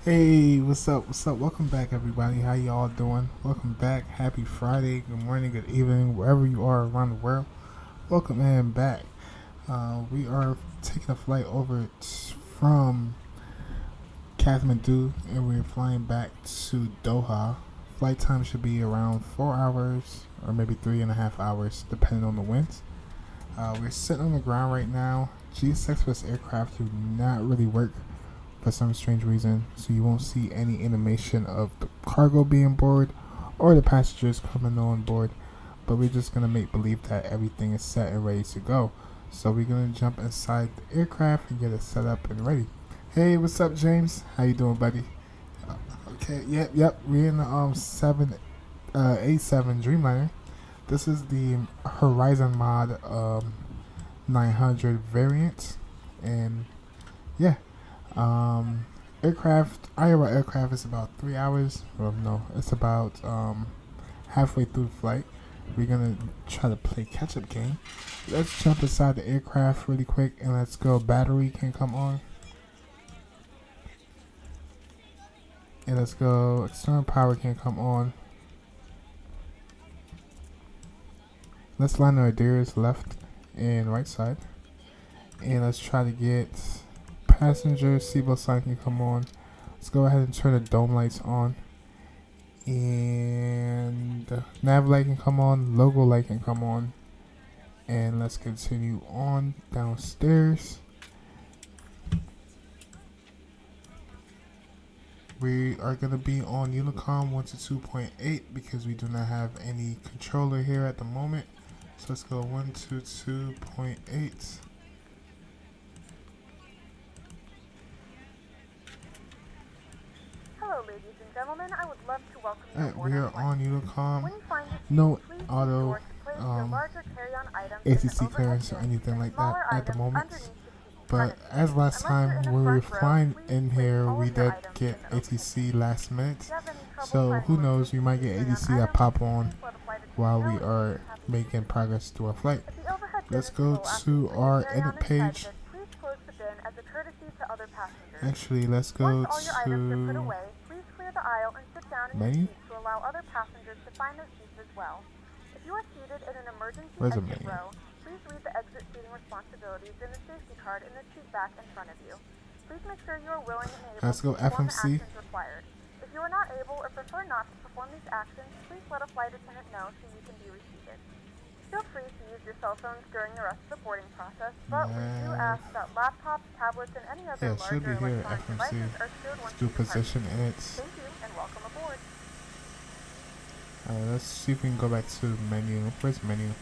Hey, what's up? What's up? Welcome back, everybody. How y'all doing? Welcome back. Happy Friday. Good morning, good evening, wherever you are around the world. Welcome and back. We are taking a flight over from Kathmandu, and we're flying back to Doha. Flight time should be around 4 hours or maybe 3.5 hours, depending on the winds. We're sitting on the ground right now. GS aircraft do not really work for some strange reason, so you won't see any animation of the cargo being board or the passengers coming on board, but we're just gonna make believe that everything is set and ready to go. So we're gonna jump inside the aircraft and get it set up and ready. Hey, what's up, James? How you doing, buddy? Uh, okay, yep. We're in the 787 Dreamliner. This is the Horizon Mod 900 variant, and yeah. Iowa aircraft is about 3 hours. Well, no, it's about halfway through the flight. We're gonna try to play catch up game. Let's jump inside the aircraft really quick and let's go. Battery can come on. And let's go. External power can come on. Let's line our gears left and right side. And let's try to get passenger seatbelt sign can come on. Let's go ahead and turn the dome lights on, and nav light can come on, logo light can come on, and let's continue on downstairs. We are going to be on Unicom 122.8 because we do not have any controller here at the moment. So let's go 122.8. Hello, ladies and gentlemen. I would love to welcome you aboard. We are on Unicom. When you find your seat, No please be auto sure to place your larger carry-on items in the ATC overhead clearance or bins anything and like smaller that at the items moment. underneath the seat But premises. as last Unless you're in time the when we were front row, flying please in place here, all we of your did items get in the overhead ATC bin. last minute. If you have any trouble So finding who where knows, to we might keep get your ATC carry-on that pop items, on please let a flight while attendant we know are and we'll be happy to making assist. progress through our flight. If the overhead bin Let's is go full after to you put your our carry-on edit inside page. of it, please close the bin as a courtesy to other passengers. Actually, let's Once go all your items are put to away, please clear the aisle and sit down in your menu. seats to allow other passengers to find their seats as well. If you are seated in an emergency Where's the exit menu? row, please read the exit seating responsibilities in the safety card in the seat back in front of you. Please make sure you are willing and able Let's to go perform the FMC. actions required. If you are not able or prefer not to perform these actions, please let a flight attendant know so you can be reseated. Feel free to use your cell phones during the rest of the boarding process, but we do ask that laptops, tablets, and any other Yeah, it should larger be here electronic at FMC. devices are stored Let's once do you depart. position edits. Thank you and welcome aboard. Let's see if we can go back to menu. Where's menu?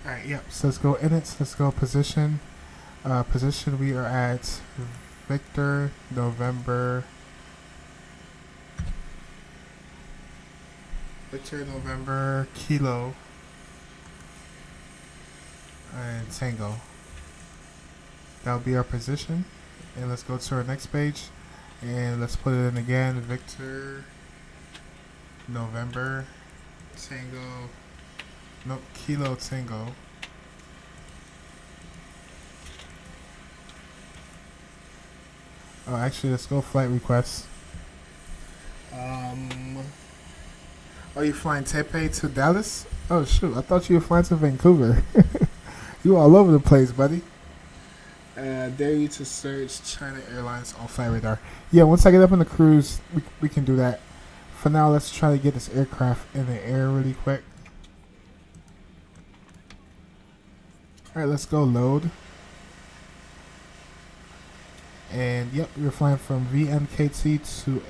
Alright, yep. So let's go edits. Let's go position. Position, we are at Victor, November. Victor, November, Kilo, and Tango. That'll be our position. And let's go to our next page. And let's put it in again. Victor, November, Tango. Nope, Kilo, Tango. Oh, actually, let's go flight requests. Are you flying Taipei to Dallas? Oh, shoot. I thought you were flying to Vancouver. You all over the place, buddy. Dare you to search China Airlines on flight radar. Yeah, once I get up on the cruise, we can do that. For now, let's try to get this aircraft in the air really quick. Alright, let's go load. And yep, we're flying from Vnkt to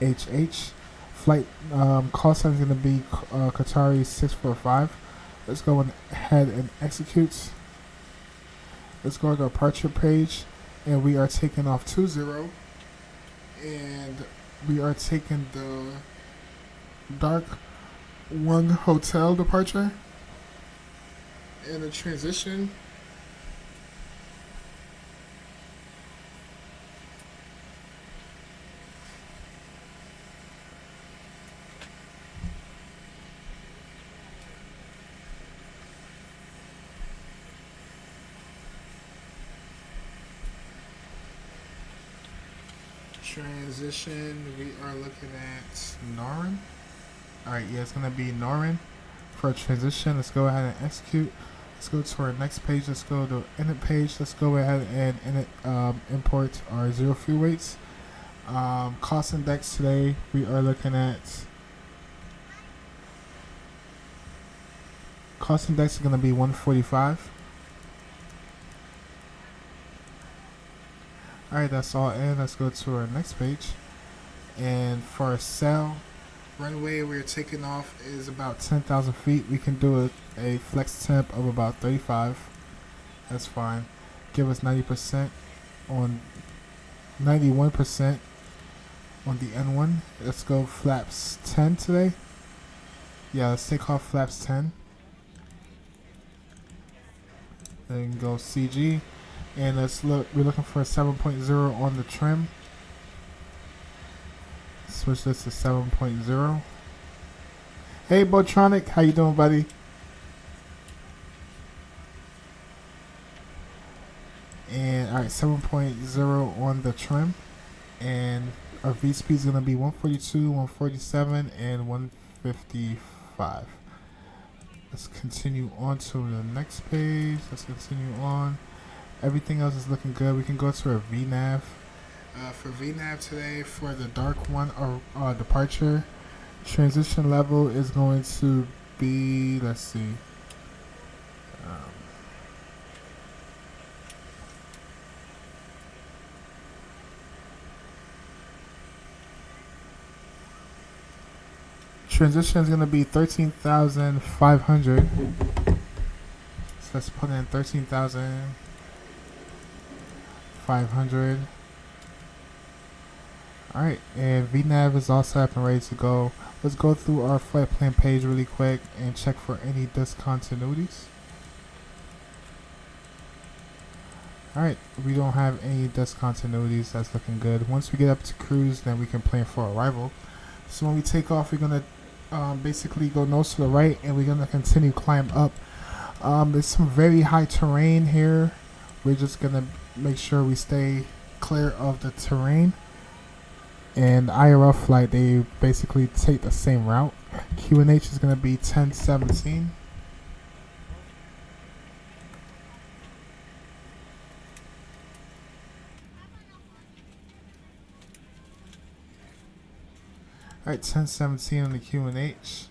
OTHH. Flight call sign is going to be Qatari 645. Let's go ahead and execute. Let's go to our departure page, and we are taking off 20, and we are taking the Dark 1 Hotel departure. And the transition Transition, we are looking at Norin. Alright, yeah, it's going to be Norin for a transition. Let's go ahead and execute. Let's go to our next page. Let's go to init page. Let's go ahead and import our zero fuel weights. Cost index today, we are looking at cost index is going to be 145. Alright, that's all in. Let's go to our next page. And for our sail runway, we're taking off is about 10,000 feet. We can do a flex temp of about 35. That's fine. Give us 90% on 91% on the N1. Let's go flaps 10 today. Yeah, let's take off flaps 10. Then go CG. And let's look, we're looking for a 7.0 on the trim. Switch this to 7.0. Hey Botronic, how you doing, buddy? And alright, 7.0 on the trim. And our V speed is going to be 142, 147, and 155. Let's continue on to the next page. Let's continue on. Everything else is looking good. We can go to our VNAV. For VNAV today, for the dark one or departure, transition level is going to be, let's see. Transition is going to be 13,500. So let's put in 13,500. Alright, and VNAV is all set up and ready to go. Let's go through our flight plan page really quick and check for any discontinuities. Alright, we don't have any discontinuities. That's looking good. Once we get up to cruise, then we can plan for arrival. So when we take off, we're going to basically go nose to the right, and we're going to continue climb up. There's some very high terrain here. We're just going to make sure we stay clear of the terrain. And IRL flight, they basically take the same route. QNH is going to be 1017. Alright, 1017 on the QNH.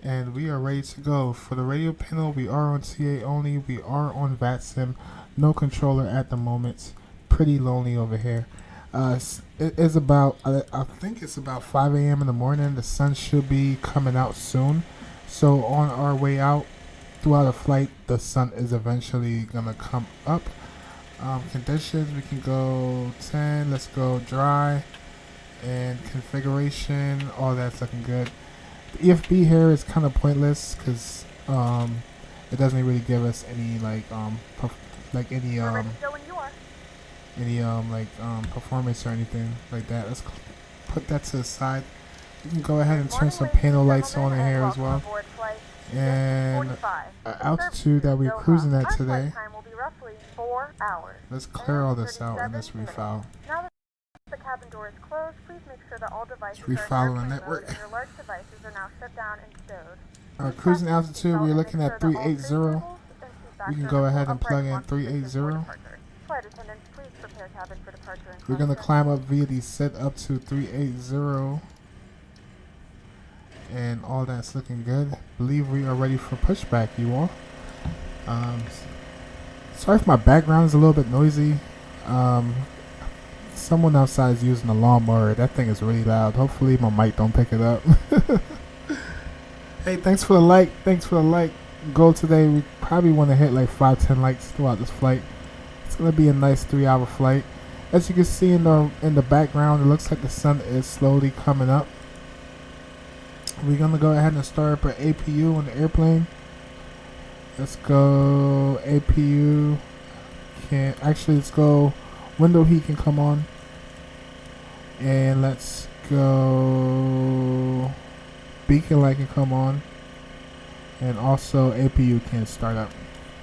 And we are ready to go. For the radio panel, we are on TA only. We are on Vatsim. No controller at the moment. Pretty lonely over here. It is about, I think it's about 5 a.m. in the morning. The sun should be coming out soon. So on our way out, throughout the flight, the sun is eventually going to come up. Conditions, we can go 10. Let's go dry. And configuration, all that's looking good. The EFB here is kind of pointless because it doesn't really give us any performance or anything like that. Let's put that to the side. We can go ahead and turn some panel lights on in here as well. And altitude that we're cruising at today. Let's clear all this out and let's refile. The cabin door is closed. Please make sure that all devices refile the network. and your large devices are now shut down and stowed. Our cruising altitude, we're looking at 380. We can go ahead and plug in 380. Flight attendants, please prepare cabin for departure. We're going to climb up via the set up to 380. And all that's looking good. Believe we are ready for pushback, you all. Sorry if my background is a little bit noisy. Someone outside is using a lawnmower. That thing is really loud. Hopefully my mic don't pick it up. Hey, thanks for the like. Thanks for the like. Goal today, we probably want to hit like 5-10 likes throughout this flight. It's going to be a nice 3-hour flight. As you can see in the background, it looks like the sun is slowly coming up. We're going to go ahead and start up an APU on the airplane. Let's go APU. Let's go window heat can come on. And let's go beacon light can come on. And also APU can start up.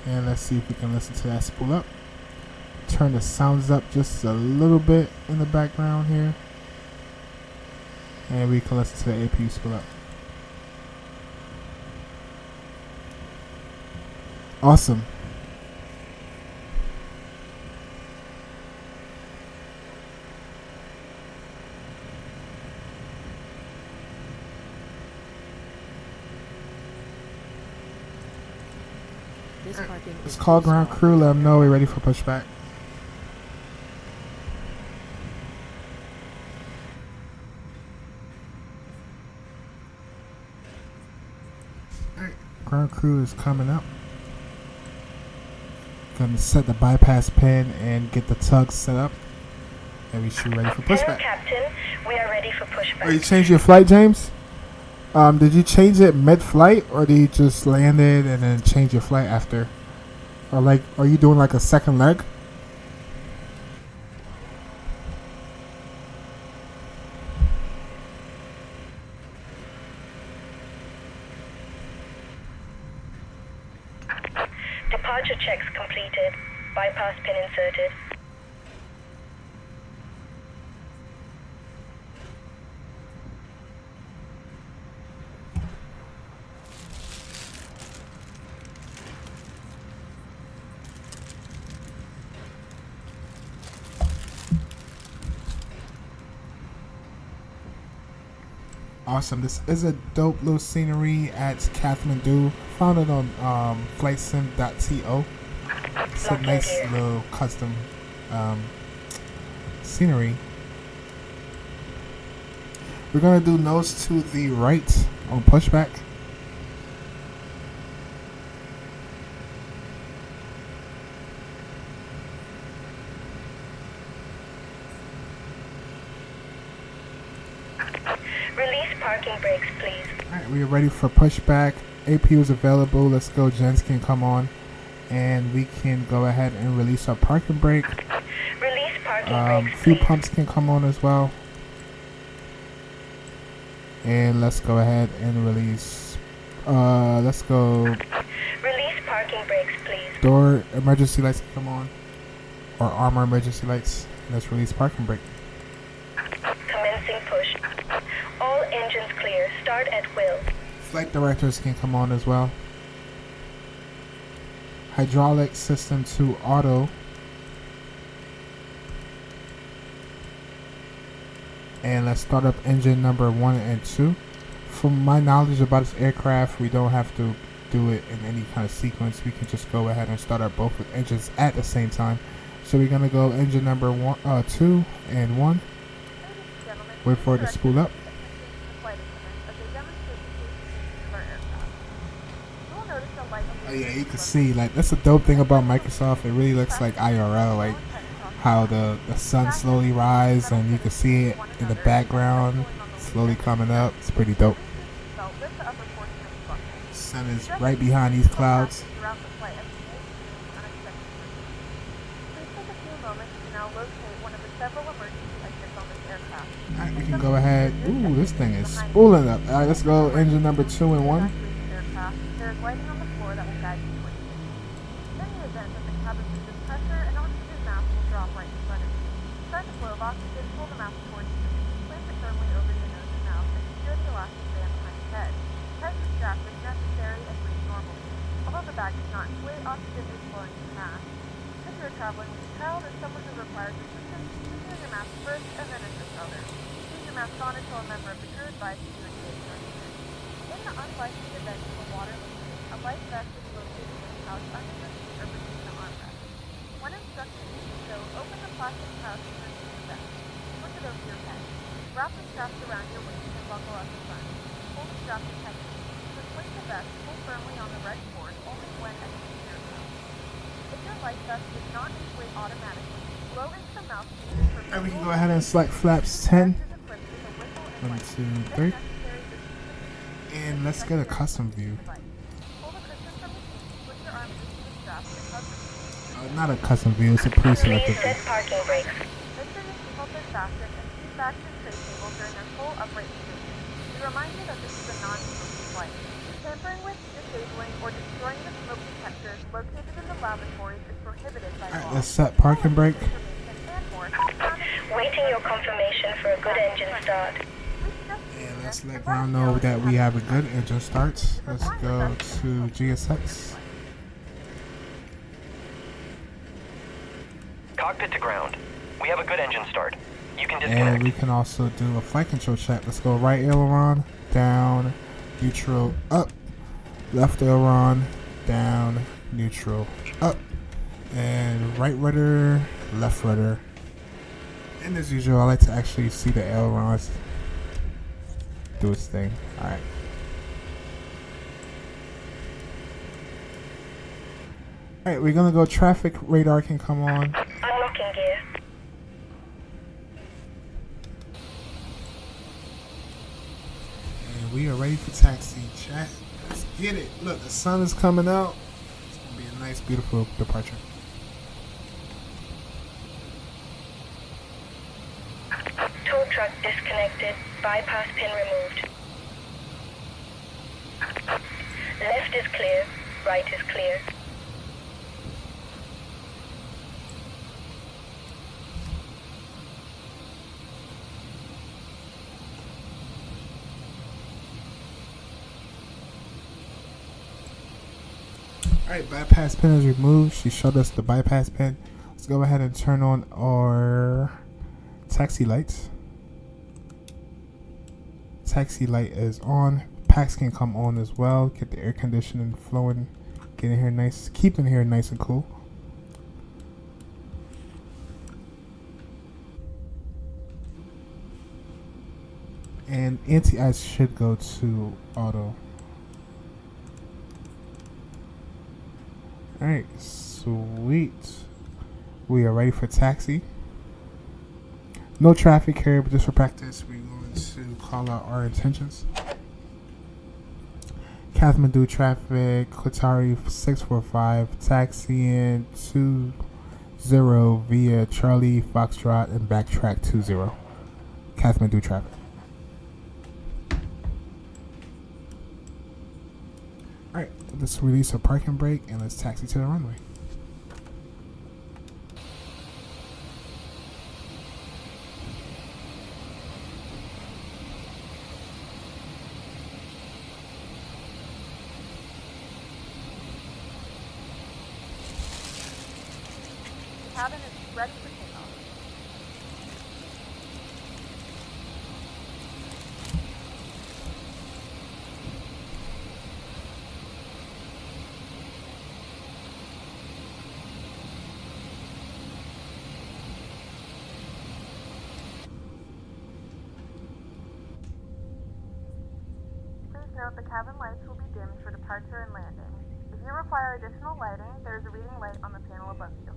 And let's see if we can listen to that spool up. Turn the sounds up just a little bit in the background here. And we can listen to the APU spool up. Awesome. Let's call ground crew, let them know we're ready for pushback. Alright, ground crew is coming up. Gonna set the bypass pin and get the tug set up. And we should be ready for pushback. Captain, we are ready for pushback. Are you changing your flight, James? Did you change it mid-flight, or did you just land it and then change your flight after? Or like, are you doing like a second leg? Departure checks completed. Bypass pin inserted. Awesome. This is a dope little scenery at Kathmandu. Found it on flightsim.to. It's a nice little custom scenery. We're gonna do nose to the right on pushback. Release parking brakes, please. Alright, we are ready for pushback. APU is available. Let's go. Gens can come on. And we can go ahead and release our parking brake. Release parking brakes, Few please. pumps can come on as well. And let's go ahead and release. Let's go. Release parking brakes, please. Door emergency lights can come on. Or armor emergency lights. Let's release parking brake. Commencing push. All engines clear. Start at will. Flight directors can come on as well. Hydraulic system to auto. And let's start up engine number 1 and 2. From my knowledge about this aircraft, we don't have to do it in any kind of sequence. We can just go ahead and start up both with engines at the same time. So we're gonna go engine number 2 and 1. Wait for it to spool up. Oh yeah, you can see, like, that's the dope thing about Microsoft. It really looks like IRL, like how the sun slowly rise and you can see it in the background slowly coming up. It's pretty dope. Sun is right behind these clouds. Alright, we can go ahead. Ooh, this thing is spooling up. Alright, let's go engine number 2 and 1. There is lighting on the floor that will guide you towards it. In the event that the cabin loses pressure, an oxygen mask will drop right in front of you. Start the flow of oxygen, pull the mask towards you. Place it firmly over your nose and mouth, and secure the elastic band behind your head. Tighten the strap if necessary and breathe normally. Although the bag is not inflated, oxygen is flowing to the mask. If you are traveling with a child or someone who requires assistance, secure your mask first and then assist others. Keep your mask on until a member of the crew advises you to engage your assistance. In the unlikely event of a water leak, a life vest is located in the pouch under the seat or between the armrests. When instructed to do so, open the plastic pouch and remove the vest. Push it over your head. Wrap the straps around your waist and buckle up the front. Pull the straps tightly. To swing the vest, pull firmly on the red cord only when at the secure mouth. If your life vest does not inflate automatically, blow into the mouthpiece for And we can go ahead and select flaps 10. 1, 2, 3. And let's get a custom view. Not a custom view, it's a pre-selected view. Set parking brakes. Make sure your seatbelts are fastened and seat backs and tray tables are in their full upright position. We remind you that this is a non-smoking flight. Tampering with, disabling, or destroying the smoke detectors located in the lavatories is prohibited by law. Alright, let's set parking brake. Waiting your confirmation for a good engine start. We suggest Let's let ground know that we have a good engine start. Let's go to GSX. Cockpit to ground. We have a good engine start. You can disconnect. And we can also do a flight control check. Let's go right aileron, down, neutral, up. Left aileron, down, neutral, up. And right rudder, left rudder. And as usual, I like to actually see the ailerons do its thing. Alright. Alright, we're gonna go traffic radar can come on. Unlocking gear. And we are ready for taxi, chat. Let's get it. Look, the sun is coming out. It's gonna be a nice, beautiful departure. Tow truck disconnected. Bypass pin removed. Left is clear. Right is clear. Alright, bypass pin is removed. She showed us the bypass pin. Let's go ahead and turn on our taxi lights. Taxi light is on. Packs can come on as well. Get the air conditioning flowing. Get in here nice. Keep in here nice and cool. And anti-ice should go to auto. Alright, sweet. We are ready for taxi. No traffic here, but just for practice, we're going to call out our intentions. Kathmandu traffic, Qatari 645, taxiing 20 via Charlie Foxtrot and backtrack 20. Kathmandu traffic. Alright, let's release a parking brake and let's taxi to the runway. Cabin is ready for takeoff. Please note the cabin lights will be dimmed for departure and landing. If you require additional lighting, there is a reading light on the panel above you.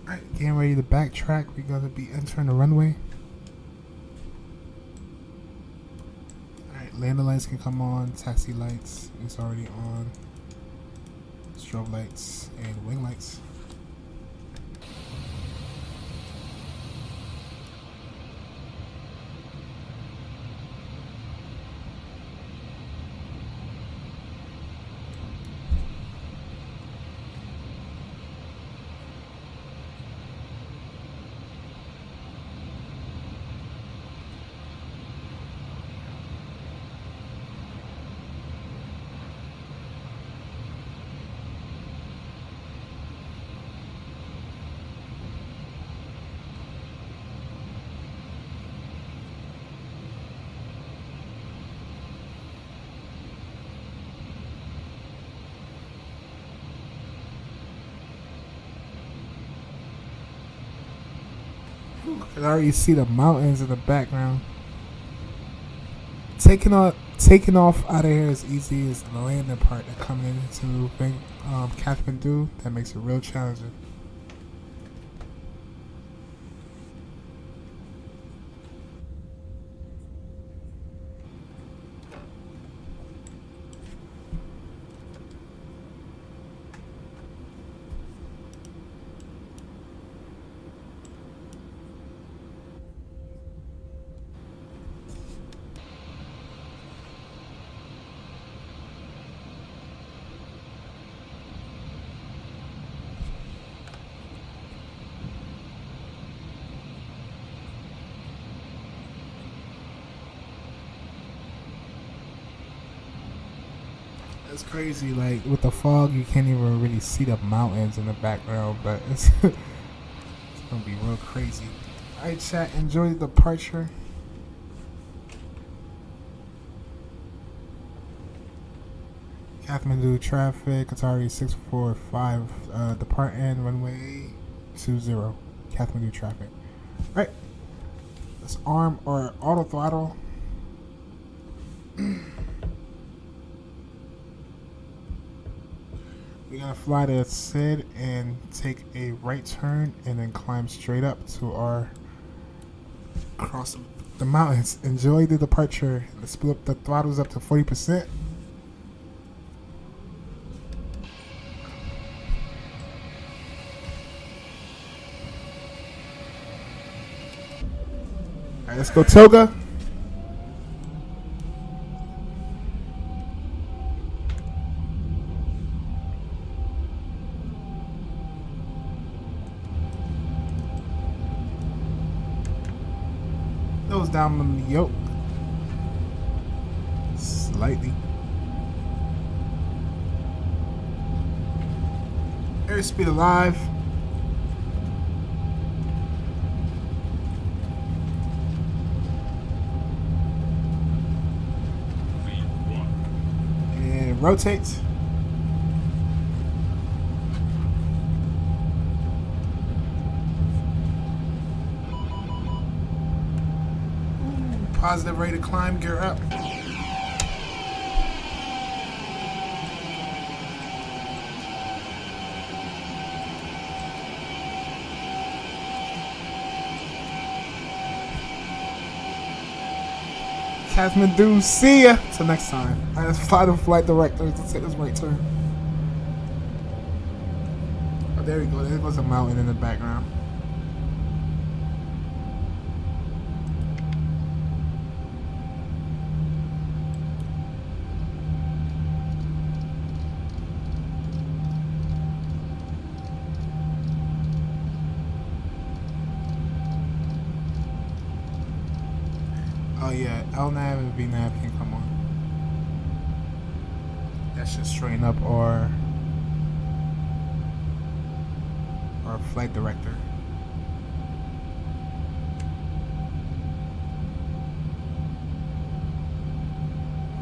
Alright, getting ready to backtrack. We're going to be entering the runway. Alright, landing lights can come on. Taxi lights is already on. Strobe lights and wing lights. I can already see the mountains in the background. Taking off out of here is easy. It's the landing part that coming into Kathmandu that makes it real challenging. It's crazy, like with the fog you can't even really see the mountains in the background, but it's gonna be real crazy. Alright chat, enjoy the departure. Kathmandu traffic, Qatar 645, departing runway 20, Kathmandu traffic. Right, let's arm or auto throttle. We're gonna fly to Sid and take a right turn and then climb straight up to our cross the mountains. Enjoy the departure. Let's split up the throttles up to 40%. Alright, let's go Toga. Nose down on the yoke. Slightly. Airspeed alive. And rotate. Positive rate of climb, gear up. Kathmandu, see ya! Till next time. Alright, let's fly the flight director to take this right turn. Oh, there we go. There goes a mountain in the background. Oh yeah, LNAV and VNAV can come on. That should straighten up our flight director.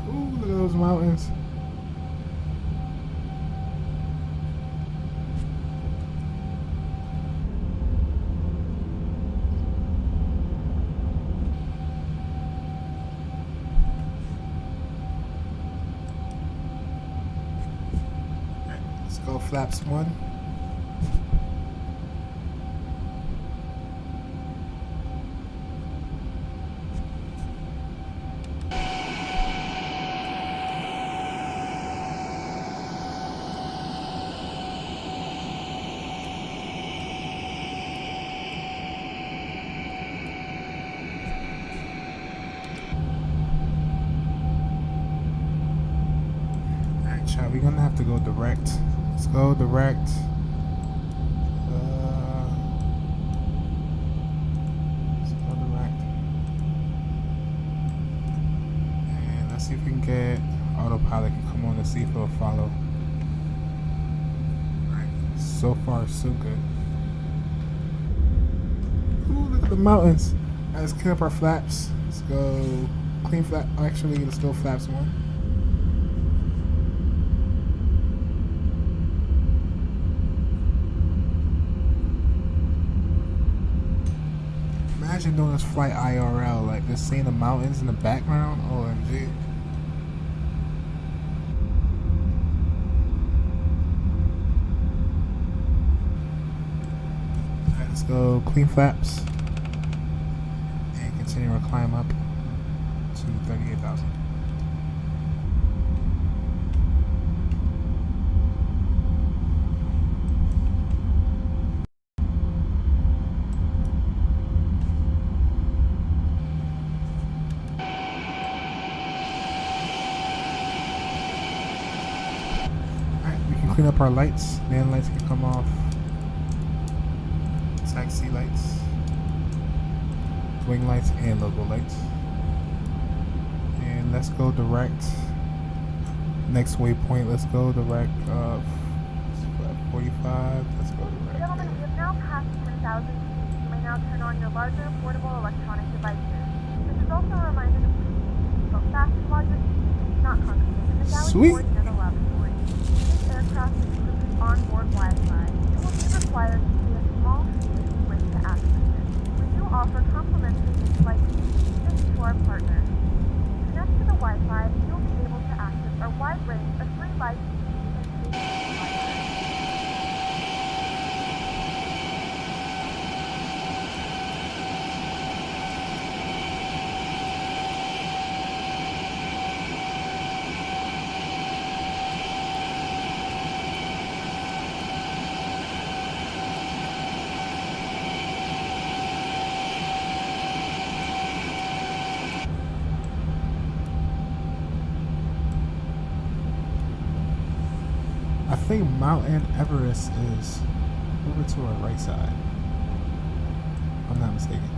Ooh, look at those mountains. Go flaps 1. Alright, child, we're gonna have to go direct. Let's go direct. Let's go direct. And let's see if we can get autopilot to come on to see if it'll follow. Alright, so far so good. Ooh, look at the mountains. Alright, let's clean up our flaps. Let's go clean flap. Actually, let's go flaps 1. Imagine doing this flight IRL, like just seeing the mountains in the background. OMG. Alright, let's go clean flaps and continue our climb up to 38,000. Clean up our lights. Land lights can come off. Taxi lights, wing lights, and logo lights. And let's go direct. Next waypoint. Let's go direct. 45. Let's go direct. Gentlemen, we have now passed 10,000 feet. You may now turn on your larger portable electronic devices. This is also a reminder to please keep fasten while you're eating, not congregate in the galley board near the lavatory. This aircraft is equipped with onboard Wi-Fi. It will be required to pay a small fee if you wish to access it. We do offer complimentary flight tickets to our partners. To connect to the Wi-Fi, you'll be able to access our wide range of free live TV and station providers. I think Mountain Everest is over to our right side. If I'm not mistaken.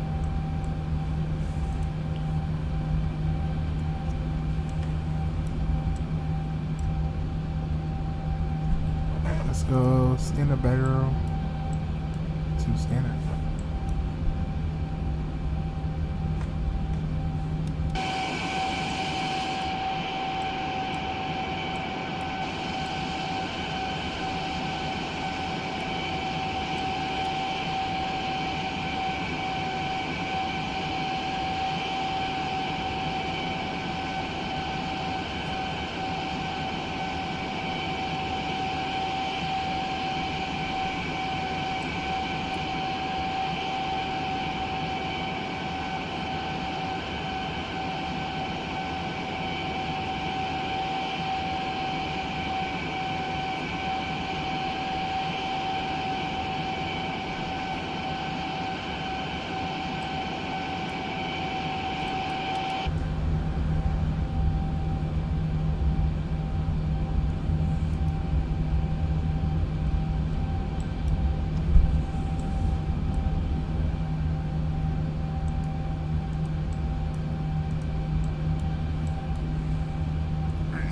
Let's go standard barrel to standard.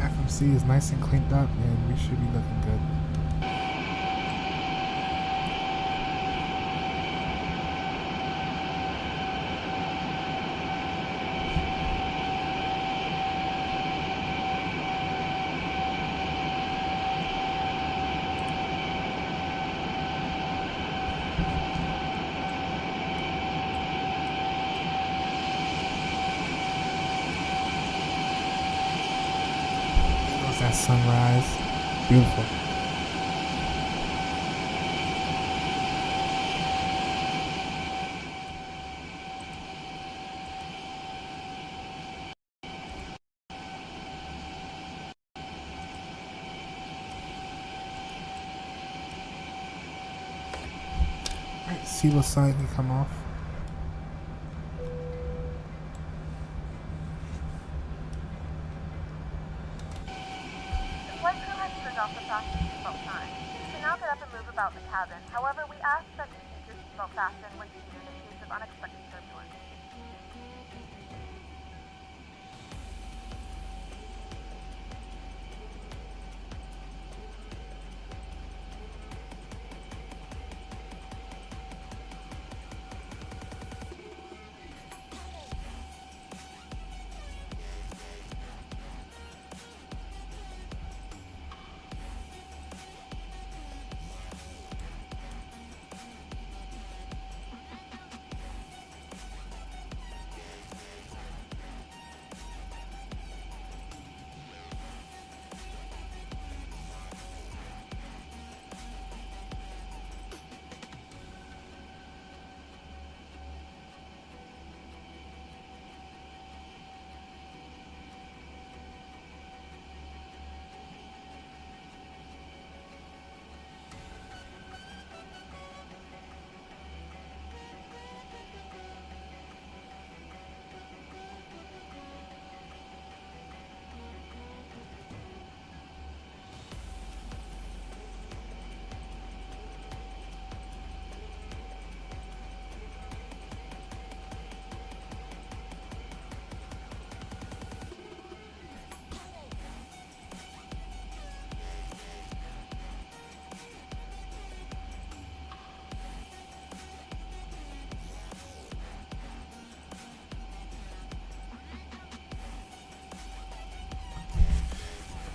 FMC is nice and cleaned up, and we should be looking good. That sunrise, beautiful. Alright, see what sign can come off. Off the fasten seatbelt sign. You can now get up and move about the cabin. However, we ask that you keep your seatbelt fastened when seated in case of unexpected turbulence.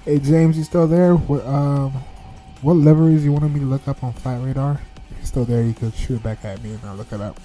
Hey James, you still there? What liveries you wanted me to look up on Flight Radar? If you're still there, you could shoot it back at me and I'll look it up.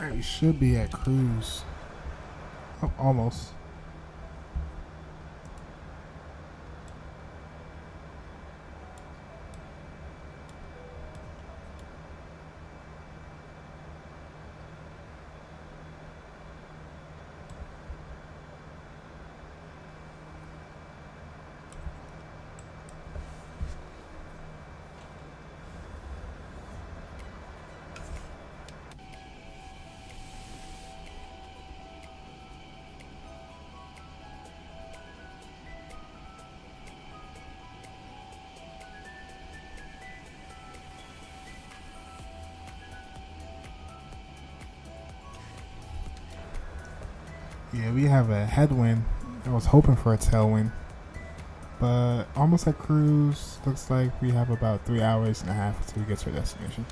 Alright, we should be at cruise. Oh, almost. Yeah, we have a headwind. I was hoping for a tailwind. But almost at cruise. Looks like we have about 3 hours and a half until we get to our destination.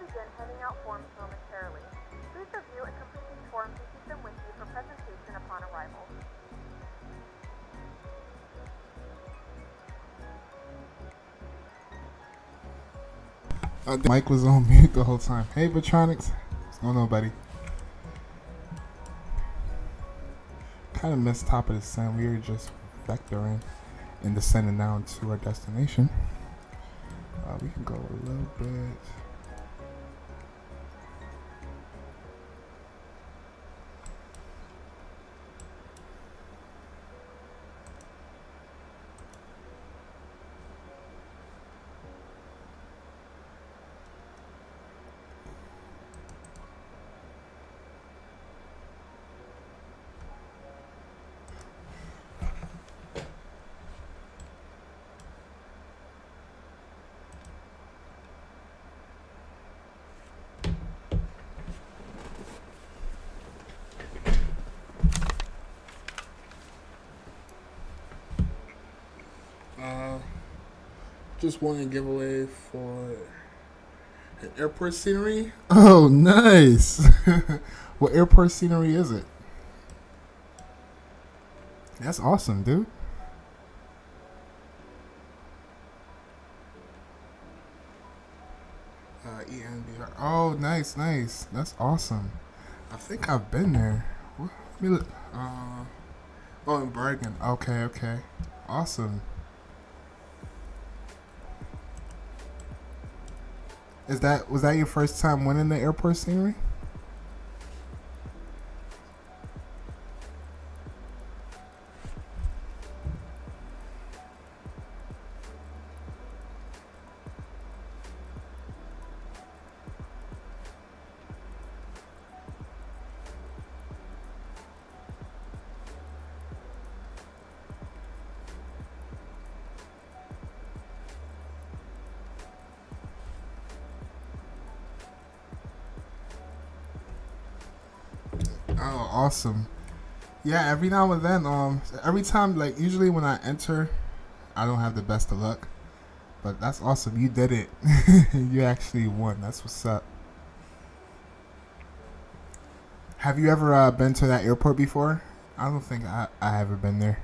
begin handing out forms momentarily. Please review and complete these forms and keep them with you for presentation upon arrival. Mike was on mute the whole time. Hey, Vetronics. What's going on, buddy? Kind of missed top of the descent. We were just vectoring and descending down to our destination. We can go a little bit. Just won a giveaway for an airport scenery. Oh, nice. What airport scenery is it? That's awesome, dude. ENBR. Oh, nice. That's awesome. I think I've been there. Let me look. Oh, in Bergen. Okay. Awesome. Was that your first time winning the airport scenery? Oh, awesome. Yeah, every now and then, every time, like, usually when I enter, I don't have the best of luck. But that's awesome. You did it. You actually won. That's what's up. Have you ever been to that airport before? I don't think I ever been there.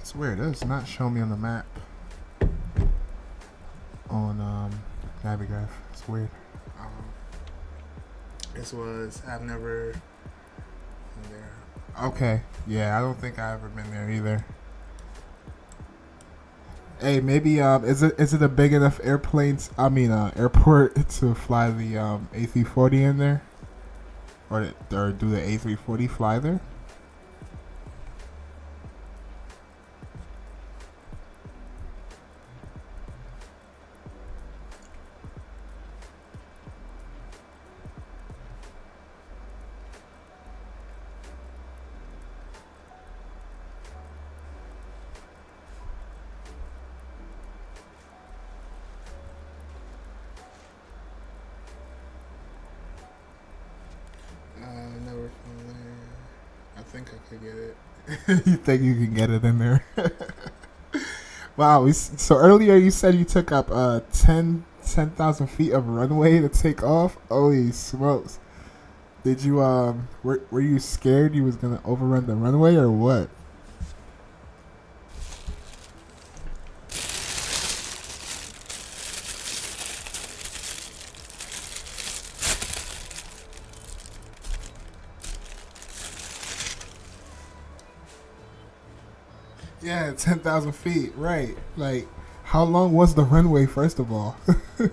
It's weird. It does not show me on the map on Navigraph. It's weird. I've never been there. Okay, yeah, I don't think I've ever been there either. Hey, maybe is it a big enough airport to fly the A340 in there, or do the A340 fly there? Never from there. I think I could get it. You think you can get it in there? Wow. So earlier you said you took up 10,000 feet of runway to take off. Holy smokes! Did you were you scared you was gonna overrun the runway or what? Yeah, 10,000 feet, right. Like, how long was the runway, first of all? Are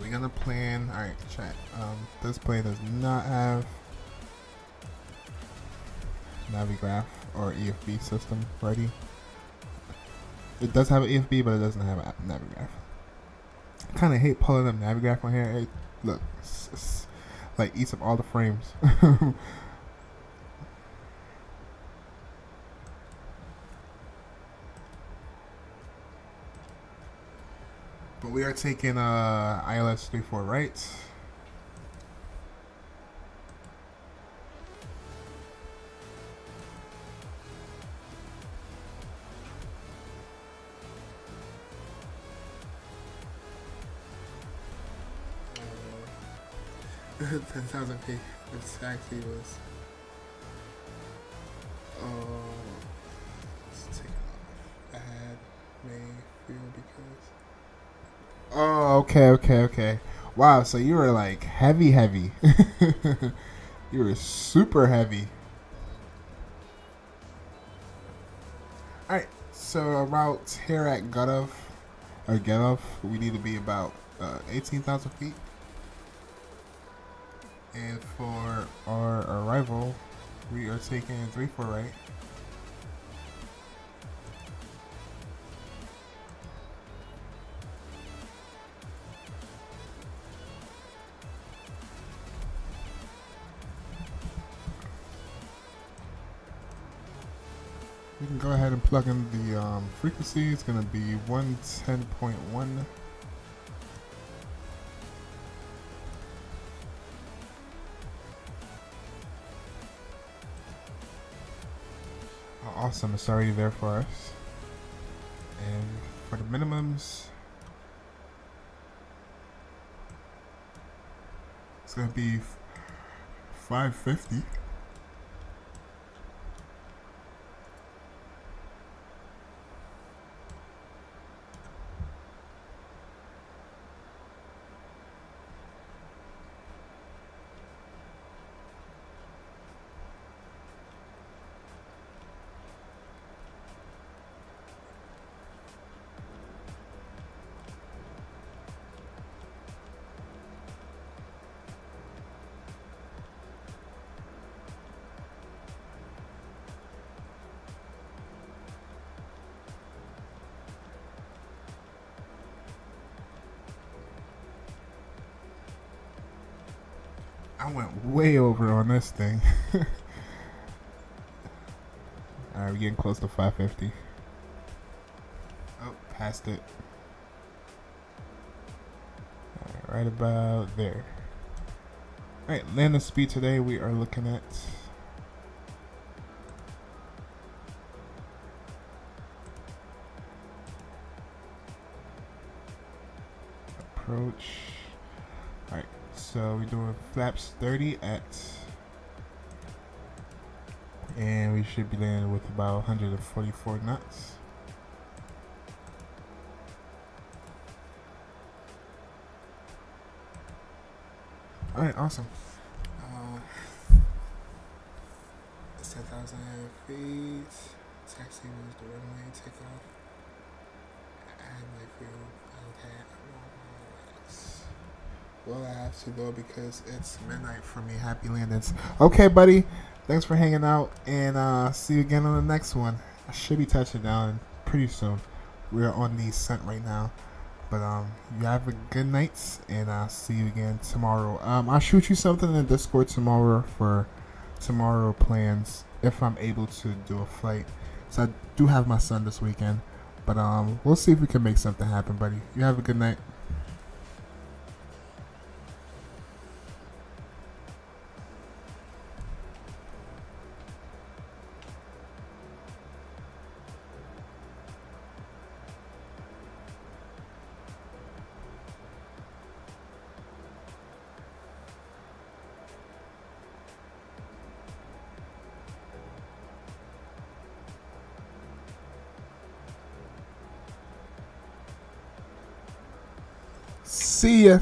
we gonna plan plane. Alright, chat. This plane does not have Navigraph or EFB system ready. It does have an EFB, but it doesn't have a Navigraph. I kind of hate pulling up Navigraph on here. It, look, it's like eats up all the frames. But we are taking ILS 34 right. $10,000 feet. The taxi was. Let's take it off. Add main fuel because. Oh, okay. Wow, so you were like heavy. You were super heavy. Alright, so about here at Vatsim, we need to be about 18,000 feet. And for our arrival, we are taking 34 right. We can go ahead and plug in the frequency. It's going to be 110.1. Awesome, it's already there for us. And for the minimums, it's going to be 550. I went way over on this thing. Alright, we're getting close to 550. Oh, passed it. Alright, right about there. Alright, landing speed today we are looking at approach. Alright, so we're doing flaps 30 at, and we should be landing with about 144 knots. Alright, awesome. It's 10,000 feet. Taxi was the runway, takeoff. Add my fuel. Okay. Well, I have to go because it's midnight for me. Happy landings. Okay, buddy. Thanks for hanging out, and see you again on the next one. I should be touching down pretty soon. We're on the scent right now. But you have a good night, and I'll see you again tomorrow. I'll shoot you something in the Discord tomorrow for tomorrow plans if I'm able to do a flight. So I do have my son this weekend, but we'll see if we can make something happen, buddy. You have a good night. See ya.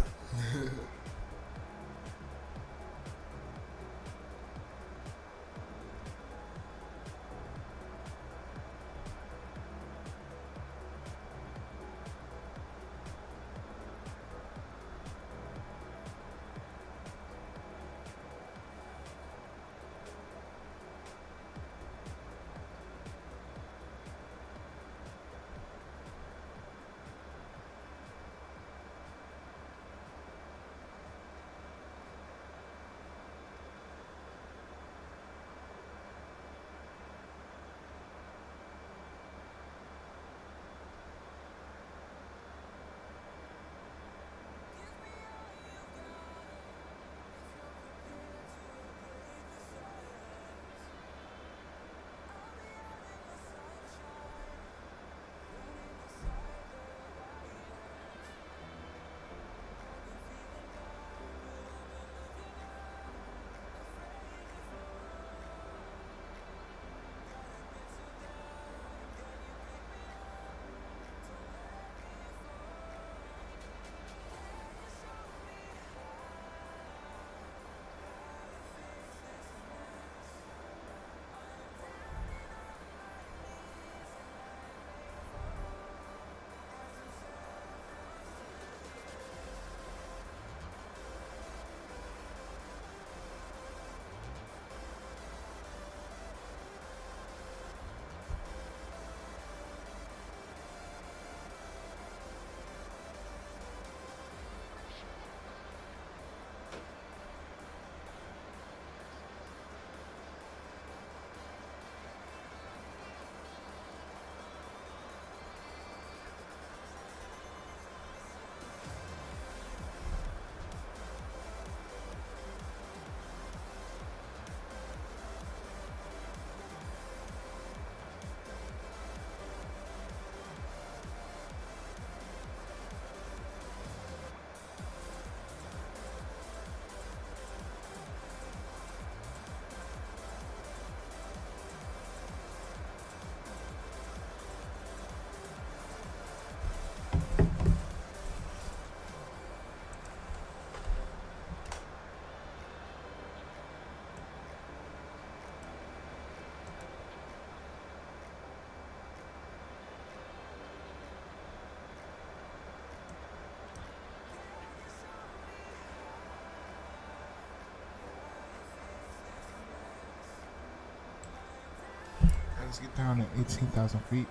Let's get down to 18,000 feet.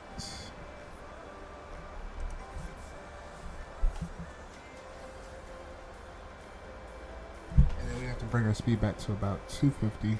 And then we have to bring our speed back to about 250.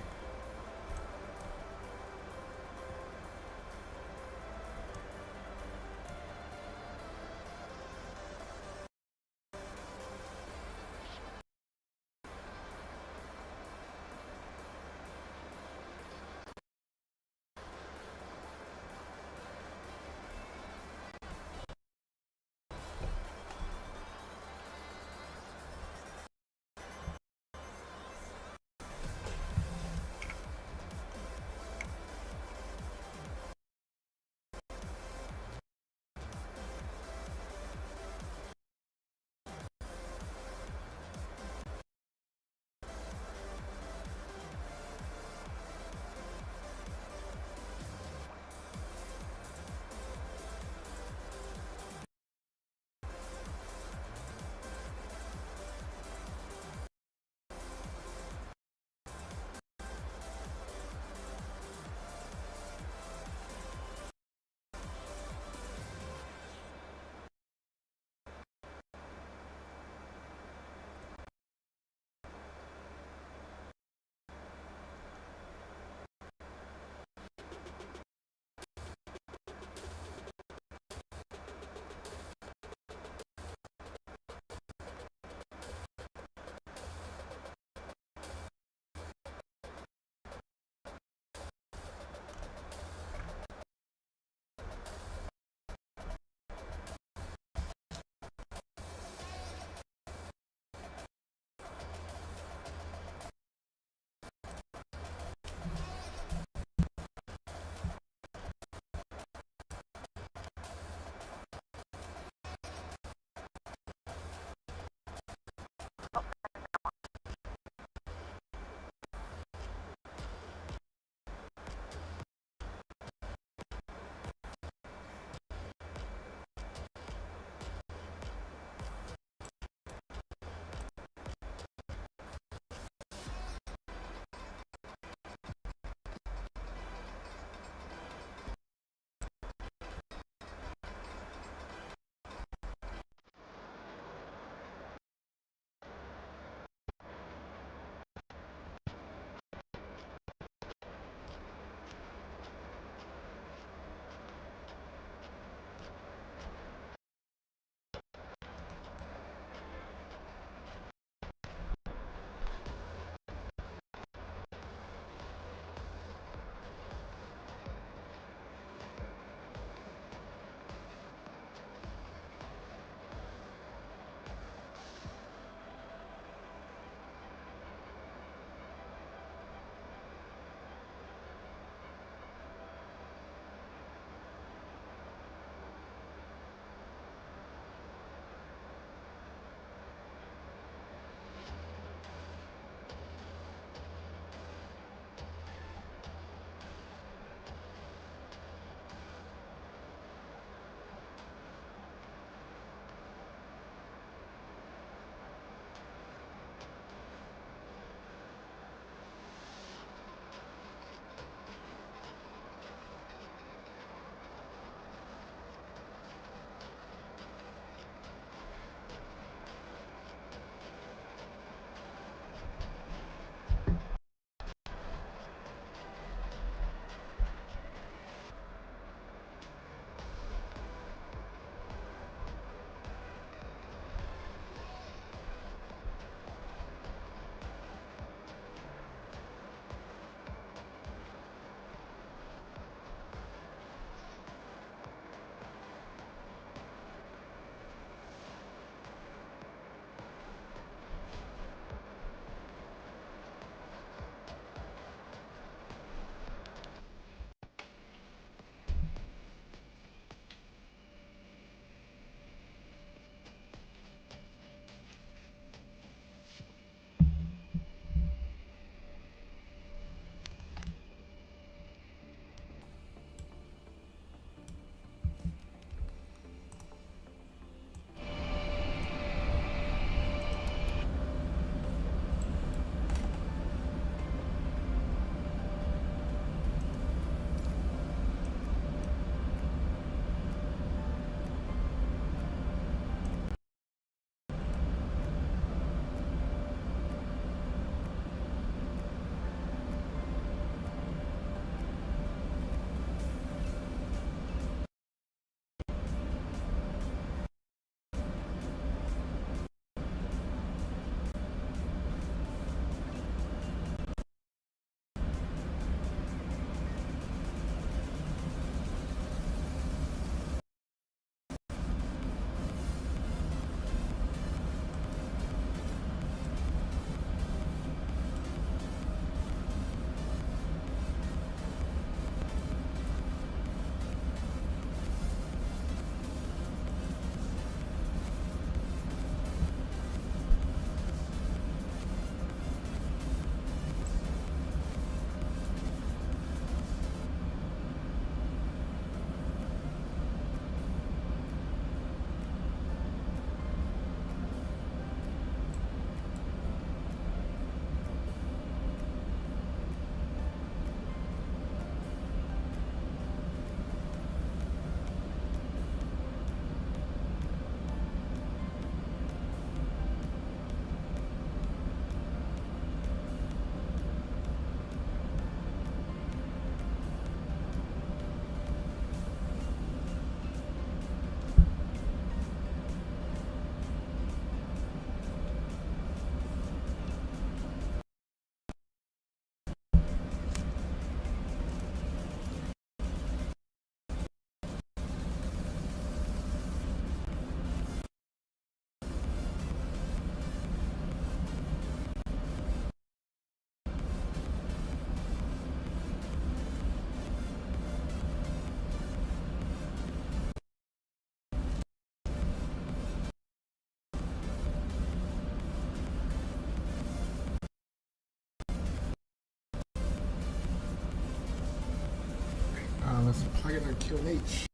let's plug in our QNH.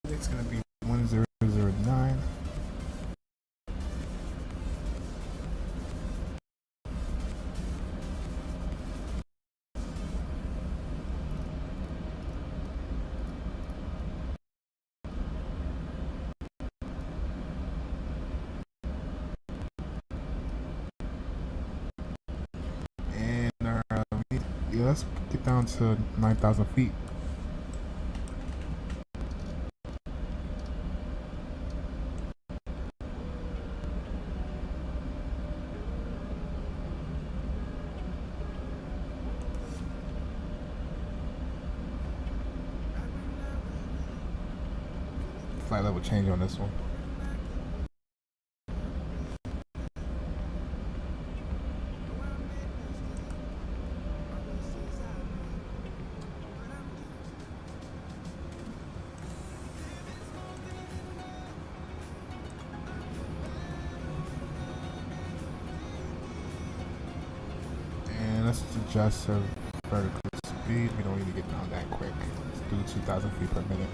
It's gonna be 1009. Yeah, let's get down to 9,000 feet. Flight level change on this one. Let's adjust our vertical speed. We don't need to get down that quick. Let's do 2,000 feet per minute.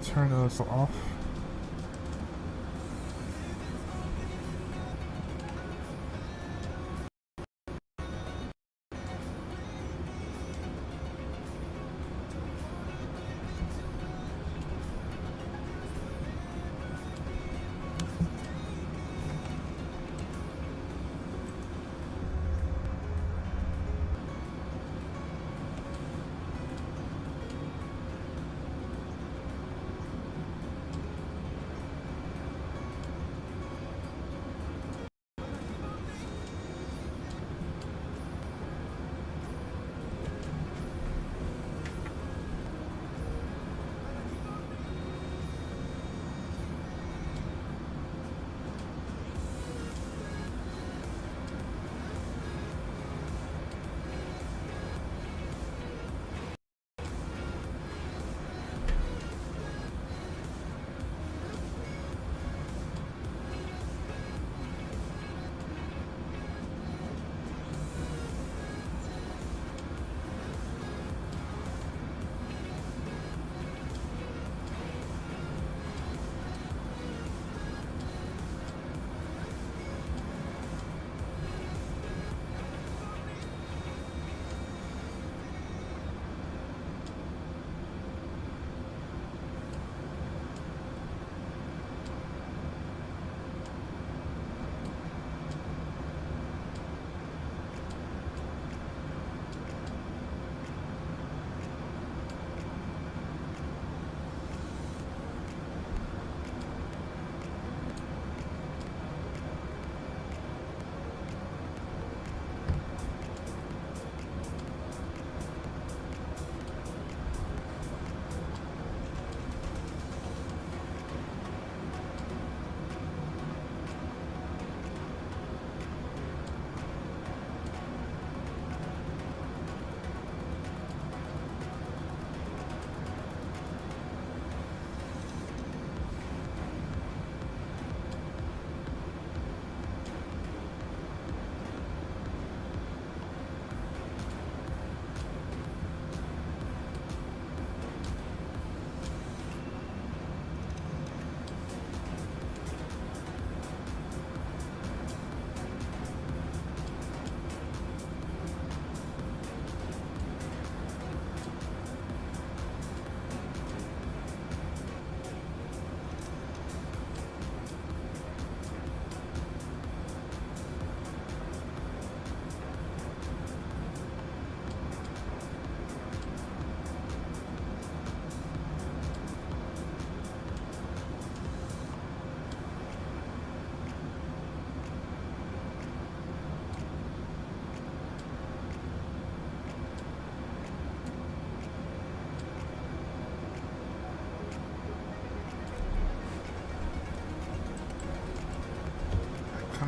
Turn those off.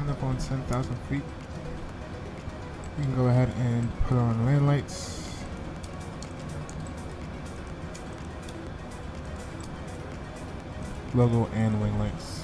Coming up on 10,000 feet. You can go ahead and put on lane lights. Logo and wing lights.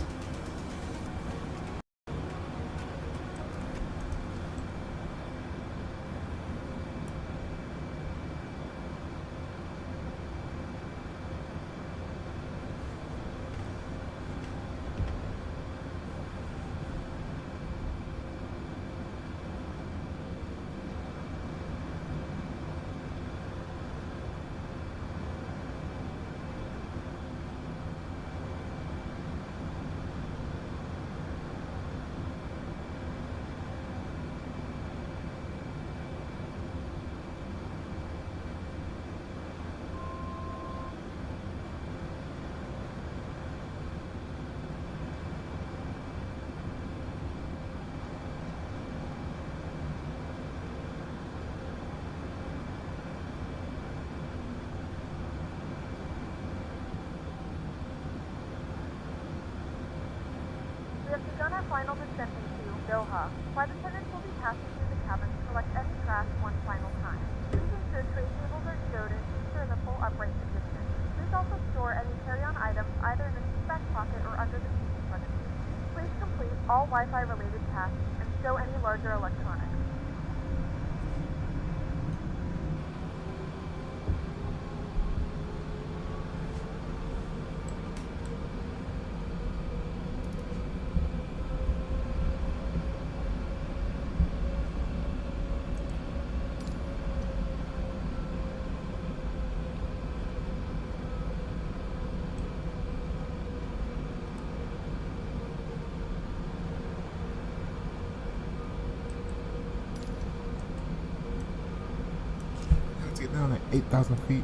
We have begun our final descent into Doha. Flight attendants will be passing through the cabin to collect any trash one final time. Please ensure tray tables are stowed and seats are in the full upright position. Please also store any carry-on items either in the seat back pocket or under the seat in front of you. Please complete all Wi-Fi related tasks and stow any larger electronics. Let's get down at 8,000 feet.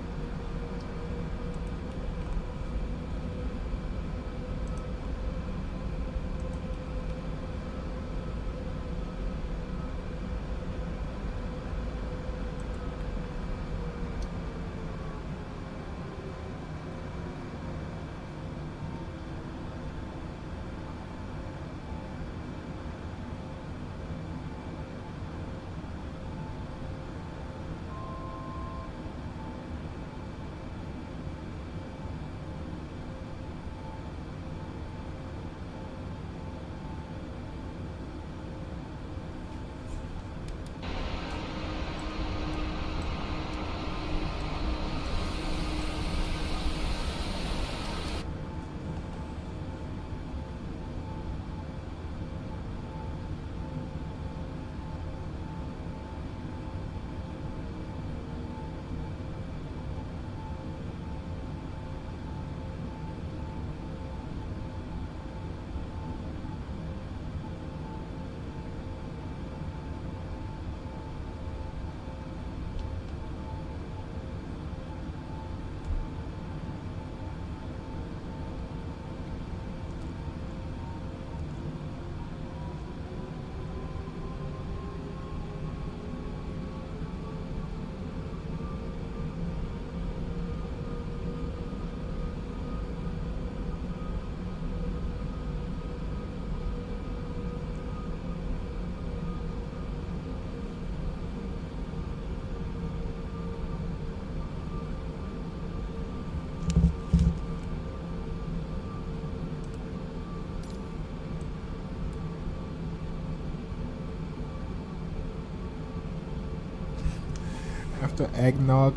After eggnog,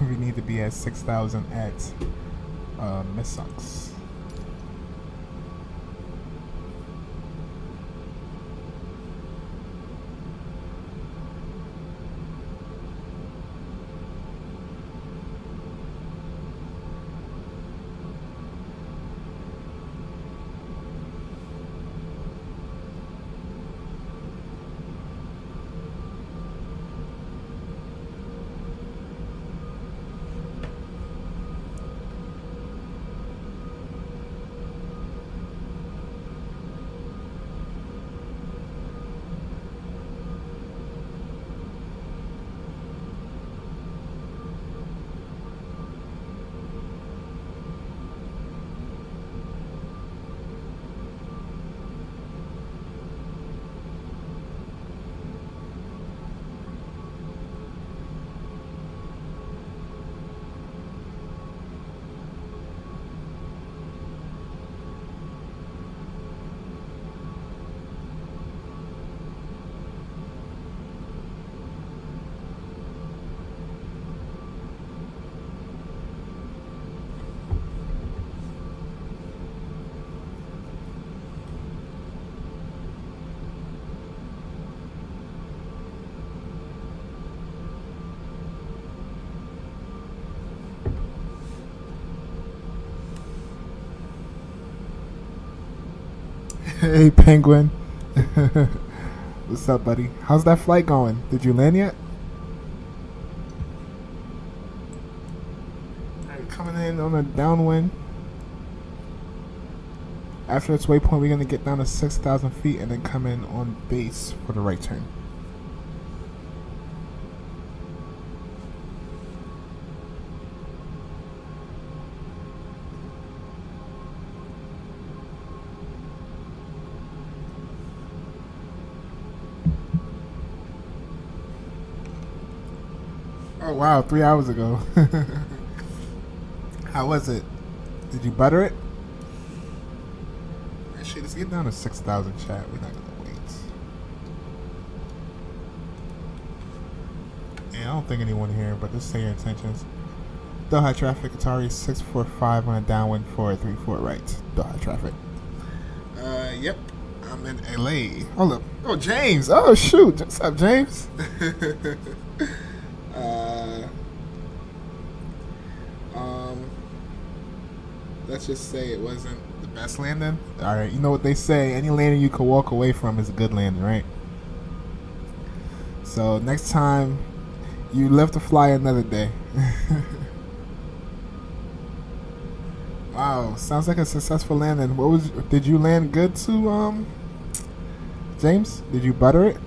we need to be at 6,000 at Missucks. Hey, Penguin. What's up, buddy? How's that flight going? Did you land yet? Alright, coming in on a downwind. After this waypoint, we're going to get down to 6,000 feet and then come in on base for the right turn. Oh wow, 3 hours ago. How was it? Did you butter it? Actually, let's get down to 6,000 chat. We're not gonna wait. Yeah, I don't think anyone here, but just say your intentions. Doha traffic, Atari 645 on a downwind 434 right. Doha traffic. Yep. I'm in LA. Hold up. Oh, James. Oh, shoot. What's up, James? Let's just say it wasn't the best landing. Alright, you know what they say, any landing you can walk away from is a good landing, right? So next time you live to fly another day. Wow, sounds like a successful landing. Did you land good too, James? Did you butter it?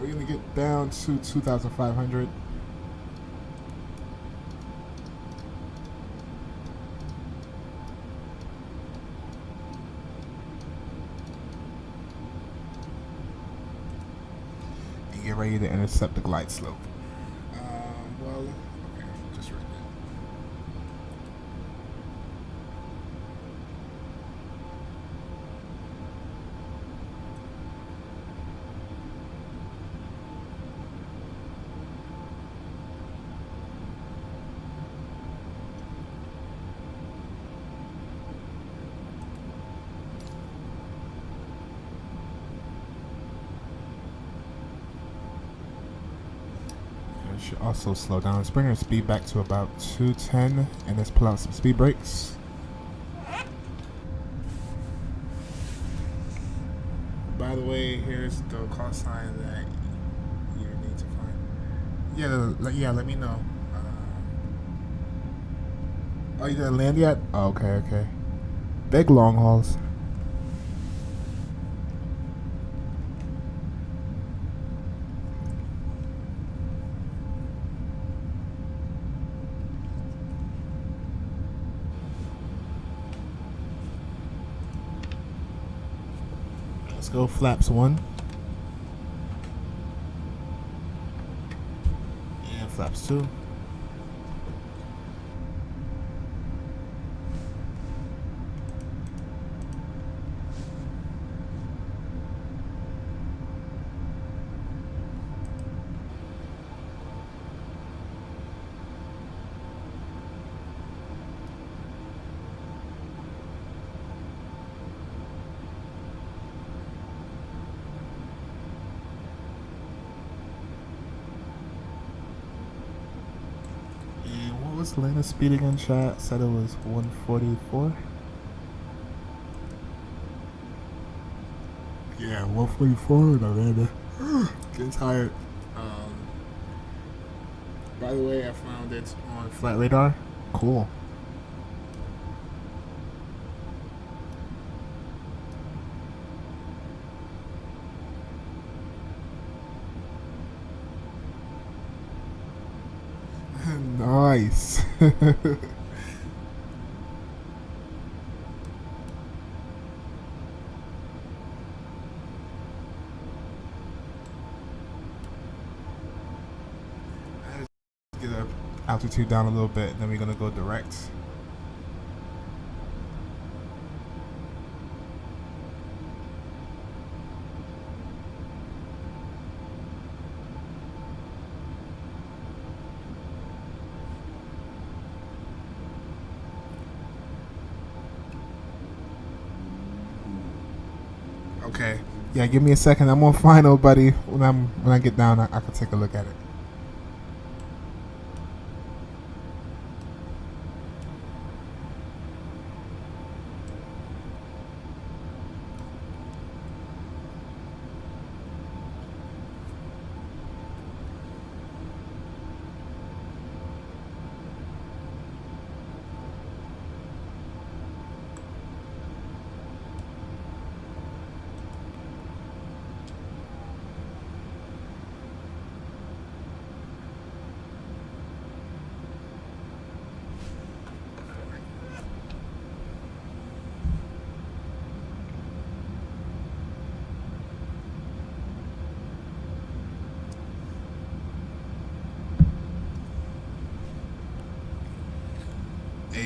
We're gonna get down to 2,500. And get ready to intercept the glide slope. Well, okay, just right there. Should also slow down. Let's bring our speed back to about 210 and let's pull out some speed brakes. By the way, here's the call sign that you need to find. Yeah, let me know. Oh, you didn't land yet? Oh, okay. Big long hauls. Let's go flaps 1. And flaps 2. What's the latest speed again, chat? Said it was 144. Yeah, 144 and I landed. Getting tired. By the way, I found it on flat radar. Cool. Nice. Get our altitude down a little bit, and then we're gonna go direct. Okay, Yeah, give me a second. I'm on final, buddy. When I get down, I can take a look at it.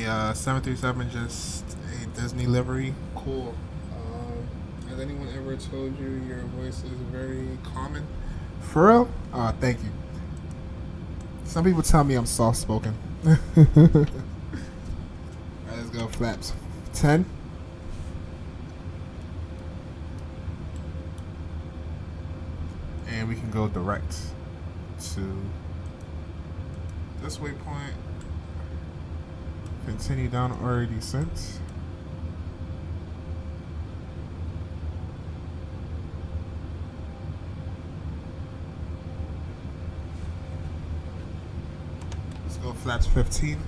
A 737, just a Disney livery. Cool. Has anyone ever told you your voice is very common? For real? Thank you. Some people tell me I'm soft spoken. Alright, let's go. Flaps 10. And we can go direct to this waypoint. Continue down order descent. Let's go flaps 15.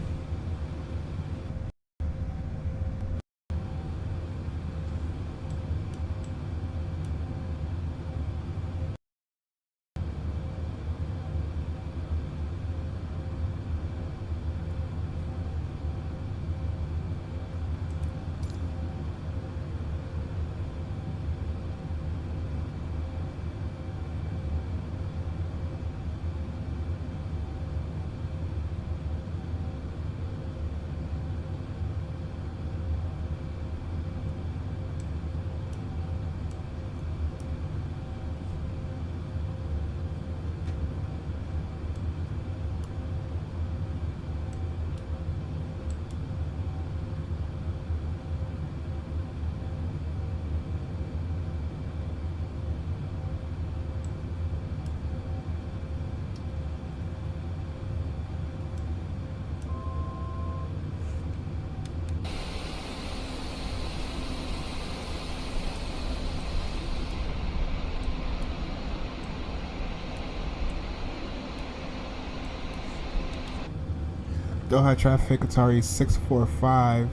Doha traffic, Qatari 645,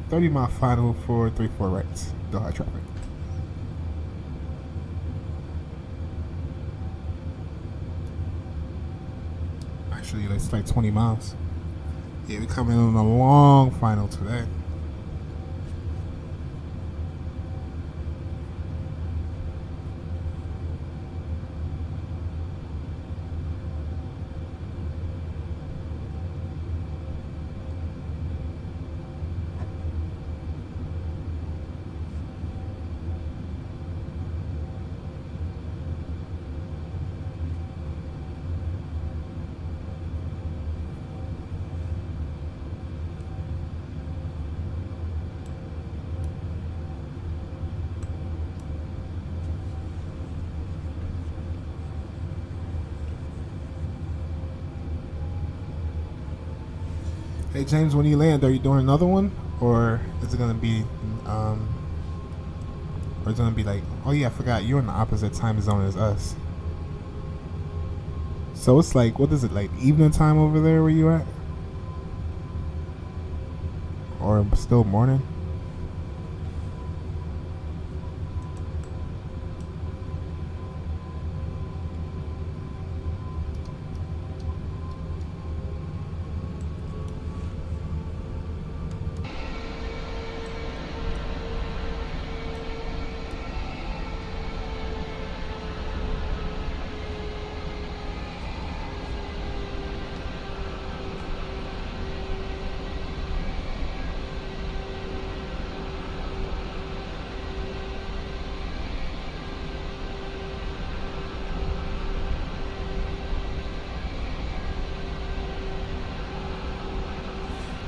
30-mile final for 34 rights. Doha traffic. Actually, it's like 20 miles. Yeah, we're coming on a long final today. Hey James, when you land, are you doing another one, or is it gonna be, or it's gonna be like, oh yeah, I forgot you're in the opposite time zone as us. So it's like, what is it, like evening time over there where you at, or still morning?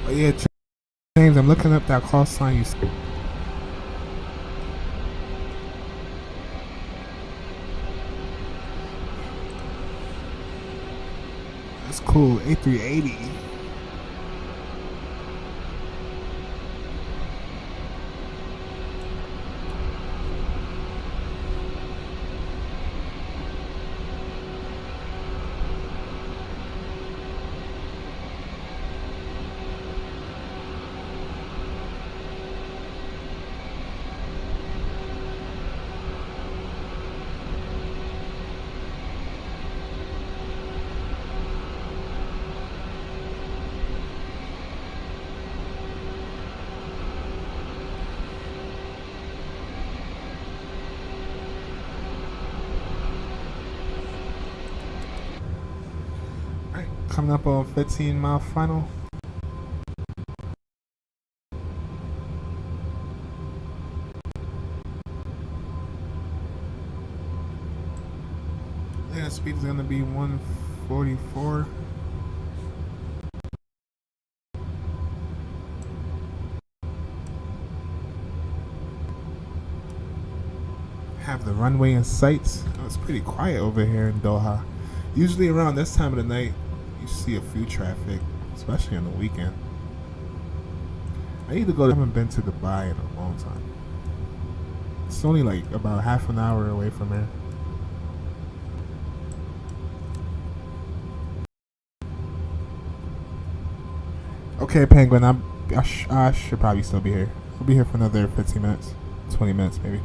Oh yeah, James, I'm looking up that call sign you. It's cool. A380. Coming up on 15-mile final. Yeah, speed is going to be 144. Have the runway in sight. Oh, it's pretty quiet over here in Doha. Usually around this time of the night, you see a few traffic, especially on the weekend. I need to go. I haven't been to Dubai in a long time. It's only like about half an hour away from here. Okay, Penguin, I should probably still be here. I'll be here for another 15 minutes, 20 minutes maybe.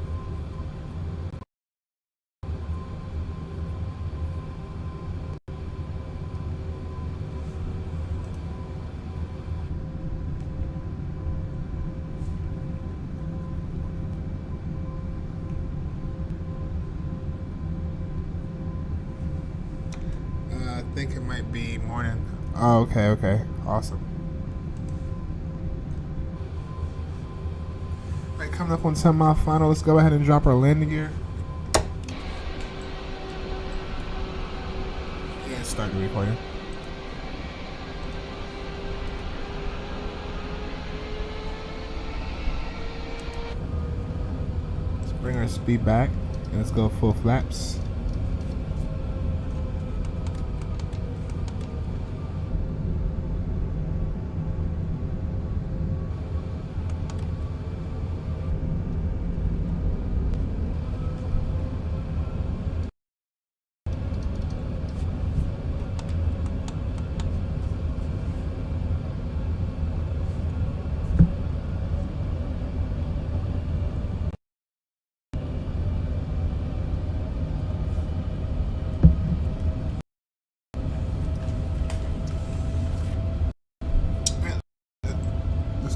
I think it might be morning. Oh, okay. Awesome. Alright, coming up on 10-mile final, let's go ahead and drop our landing gear. And start the recording. Let's bring our speed back and let's go full flaps.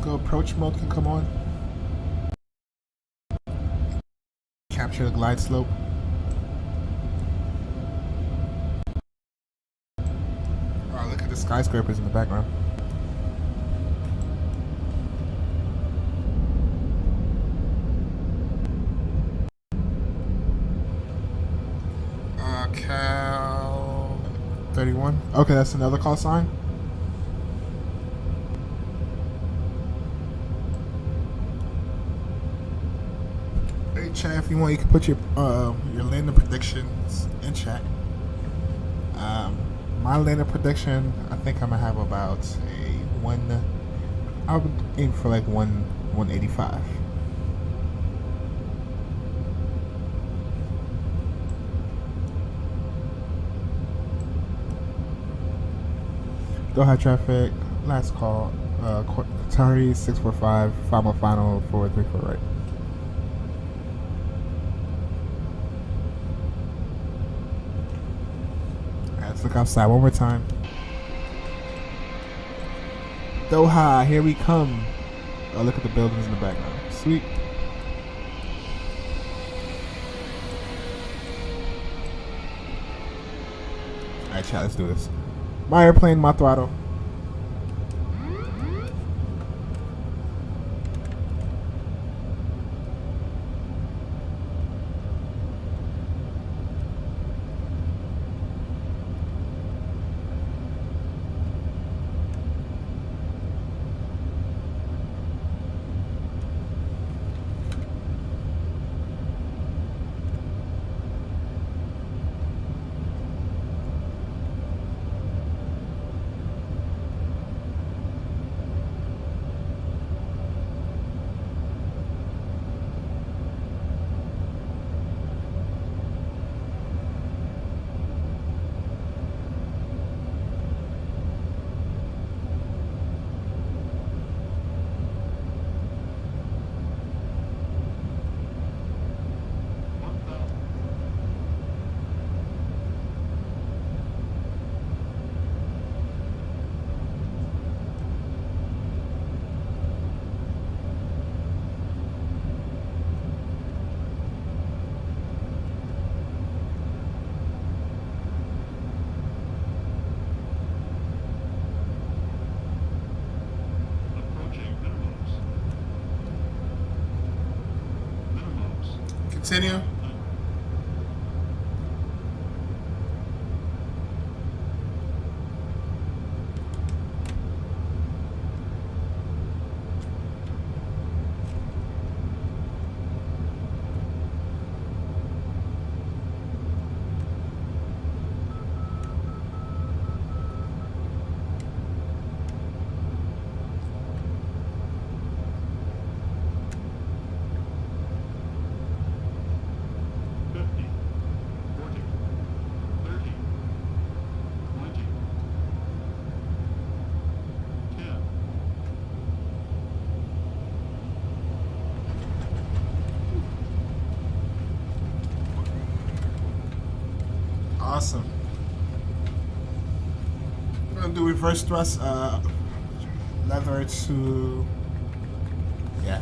Approach mode can come on. Capture the glide slope. Oh, look at the skyscrapers in the background. Cal 31. Okay, that's another call sign. Chat, if you want, you can put your landing predictions in chat. My landing prediction, I think I'm gonna have about I would aim for like 185. Doha traffic, last call. Qatari 645, final 434 right. Let's look outside one more time. Doha, here we come. Oh, look at the buildings in the background. Sweet. Alright, chat, let's do this. My airplane, my throttle. Continue. Awesome. We're gonna do reverse thrust, lever to, yeah,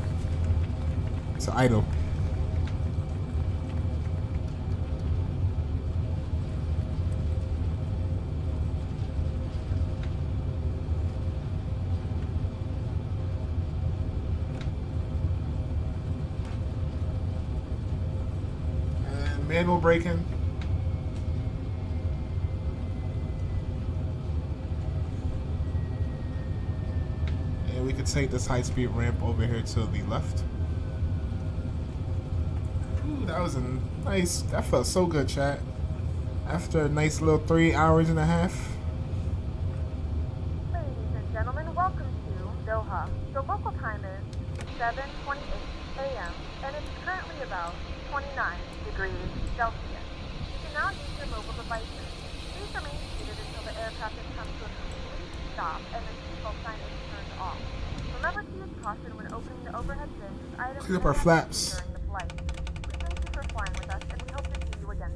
to idle. And manual braking. We could take this high-speed ramp over here to the left. Ooh, that was a nice, that felt so good, chat. After a nice little 3 hours and a half. Ladies and gentlemen, welcome to Doha. The local time is 7:28 a.m. and it's currently about 29 degrees Celsius. You can now use your mobile devices. Please remain seated until the aircraft has come to a complete stop and the seatbelt sign is turned off. Remember to use caution when opening the overhead bins as items Clean up our flaps. during the flight. We thank you for flying with us and we hope to see you again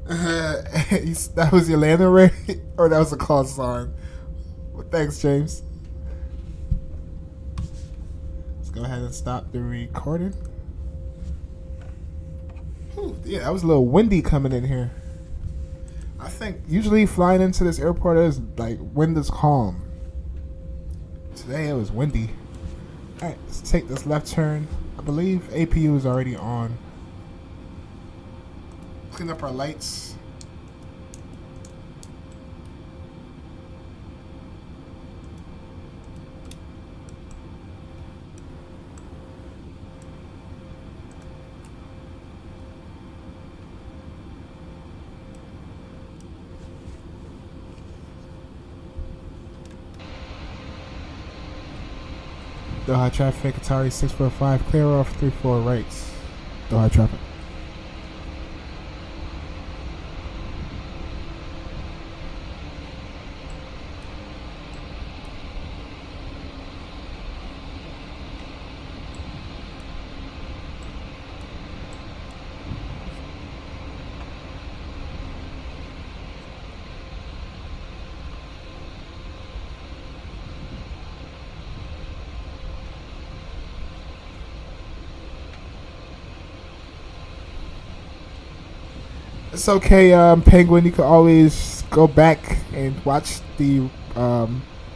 soon. That was your landing rate? Or that was a call sign? Well, thanks, James. Let's go ahead and stop the recording. Whew, yeah, that was a little windy coming in here. I think usually flying into this airport is like wind is calm. Today it was windy. Alright, let's take this left turn. I believe APU is already on. Clean up our lights. Doha traffic, Atari 645, clear off 34 rights. Doha traffic. It's okay, Penguin. You can always go back and watch the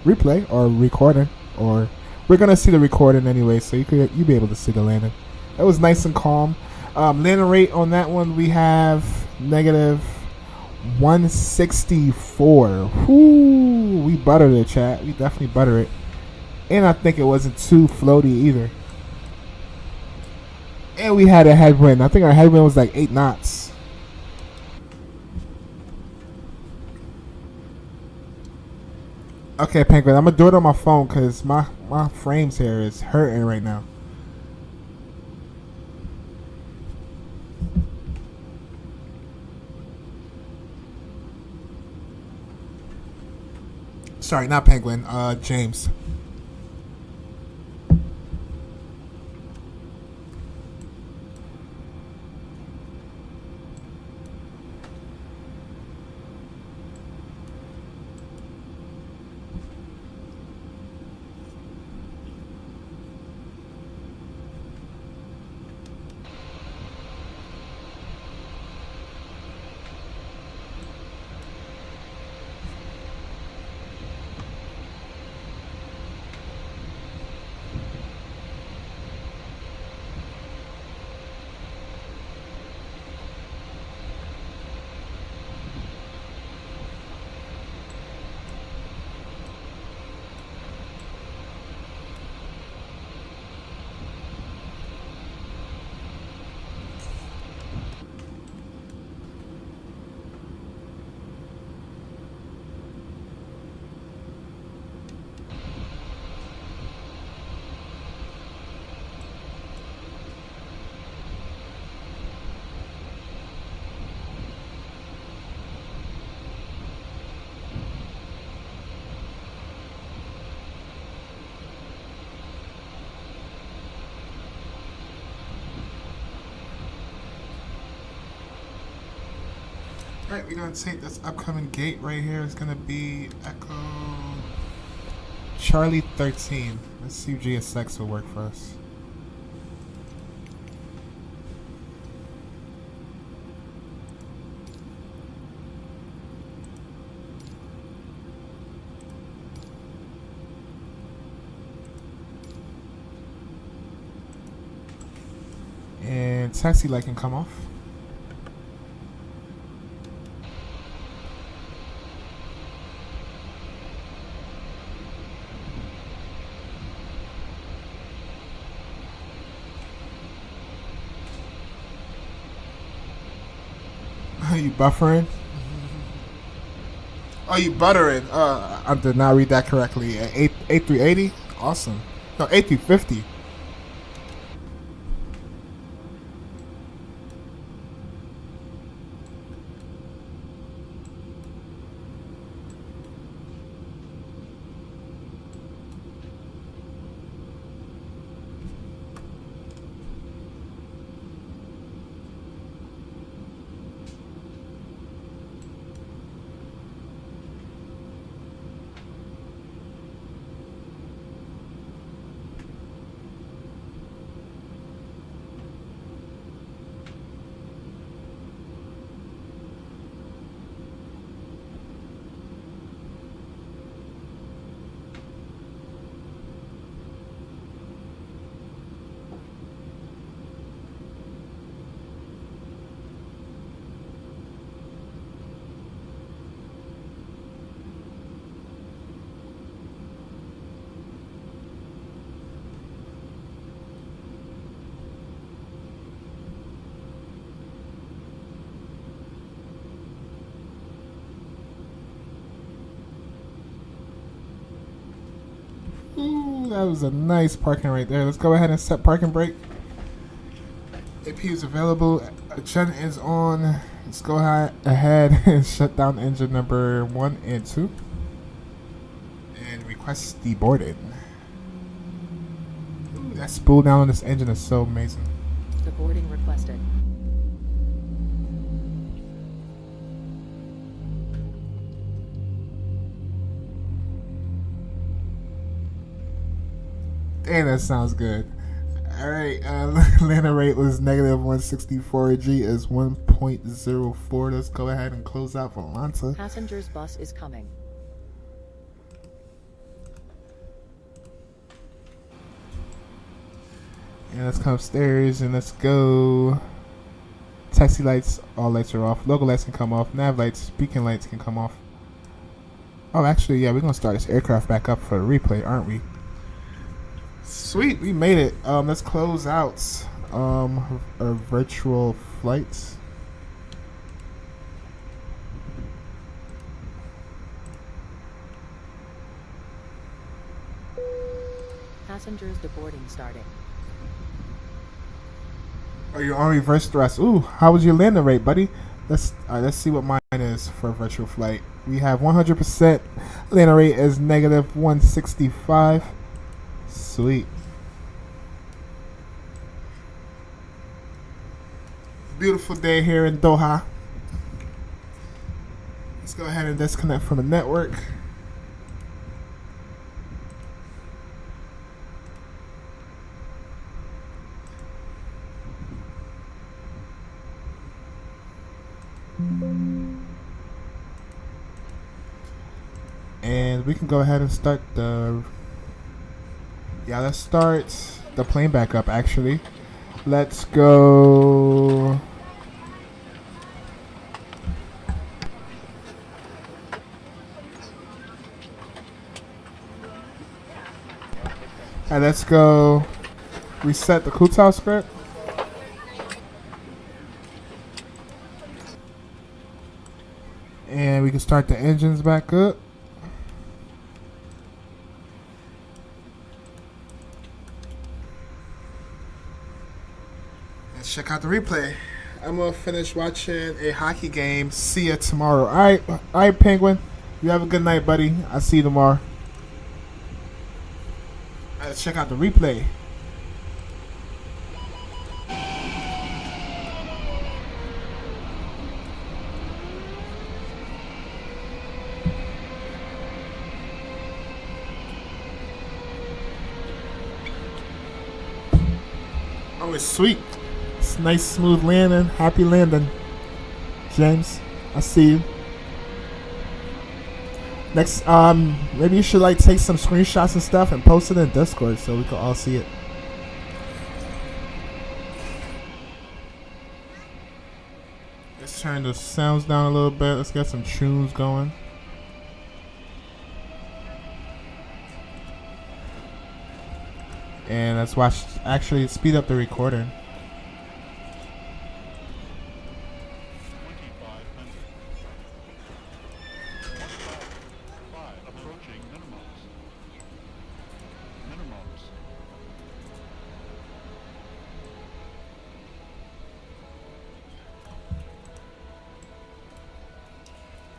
replay or recording, or we're gonna see the recording anyway, so you'll be able to see the landing. That was nice and calm. Landing rate on that one we have negative 164. Whoo, we buttered it, chat. We definitely butter it, and I think it wasn't too floaty either. And we had a headwind. I think our headwind was like 8 knots. Okay, Penguin, I'm gonna do it on my phone because my frames here is hurting right now. Sorry, not Penguin, James. Alright, we're gonna take this upcoming gate right here. It's gonna be Echo Charlie 13. Let's see if GSX will work for us. And taxi light can come off. Are you buffering? Oh, you buttering? I did not read that correctly. A380? Awesome. No, A350. Ooh, that was a nice parking right there. Let's go ahead and set parking brake. AP is available. Agenda is on. Let's go ahead and shut down engine number 1 and 2. And request deboarding. Ooh, that spool down on this engine is so amazing. Deboarding requested. Damn, that sounds good. Alright, landing rate was negative 164. G is 1.04. Let's go ahead and close out for Atlanta. Passengers bus is coming. And let's come upstairs and let's go. Taxi lights, all lights are off. Logo lights can come off. Nav lights, beacon lights can come off. Oh, actually, yeah, we're going to start this aircraft back up for a replay, aren't we? Sweet, we made it. Let's close out our virtual flights. Passengers deboarding starting. Oh, you're on reverse thrust. Ooh, how was your landing rate, buddy? Let's see what mine is for a virtual flight. We have 100% landing rate is negative 165. Sweet. Beautiful day here in Doha. Let's go ahead and disconnect from the network. And we can go ahead and start the... Yeah, let's start the plane back up, actually. Let's go... Alright, let's go reset the Qatar script. And we can start the engines back up. Let's check out the replay. I'm gonna finish watching a hockey game. See ya tomorrow. Alright, Penguin. You have a good night, buddy. I'll see you tomorrow. Let's check out the replay. Oh, it's sweet. It's nice, smooth landing. Happy landing, James. I see you. Next, maybe you should like take some screenshots and stuff and post it in Discord so we can all see it. Let's turn the sounds down a little bit. Let's get some tunes going. And let's watch, actually speed up the recording. 2500. Approaching minimums. Minimums.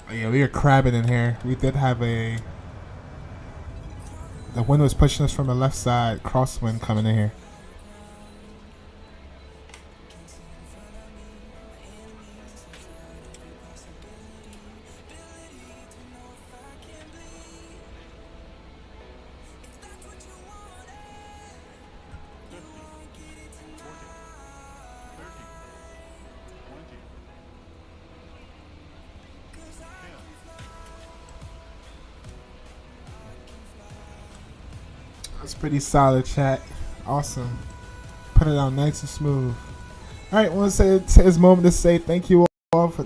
Oh, yeah, we are crabbing in here. We did have the wind was pushing us from the left side, crosswind coming in here. That's pretty solid, chat. Awesome. Put it on nice and smooth. Alright, I want to say it's his moment to say thank you all for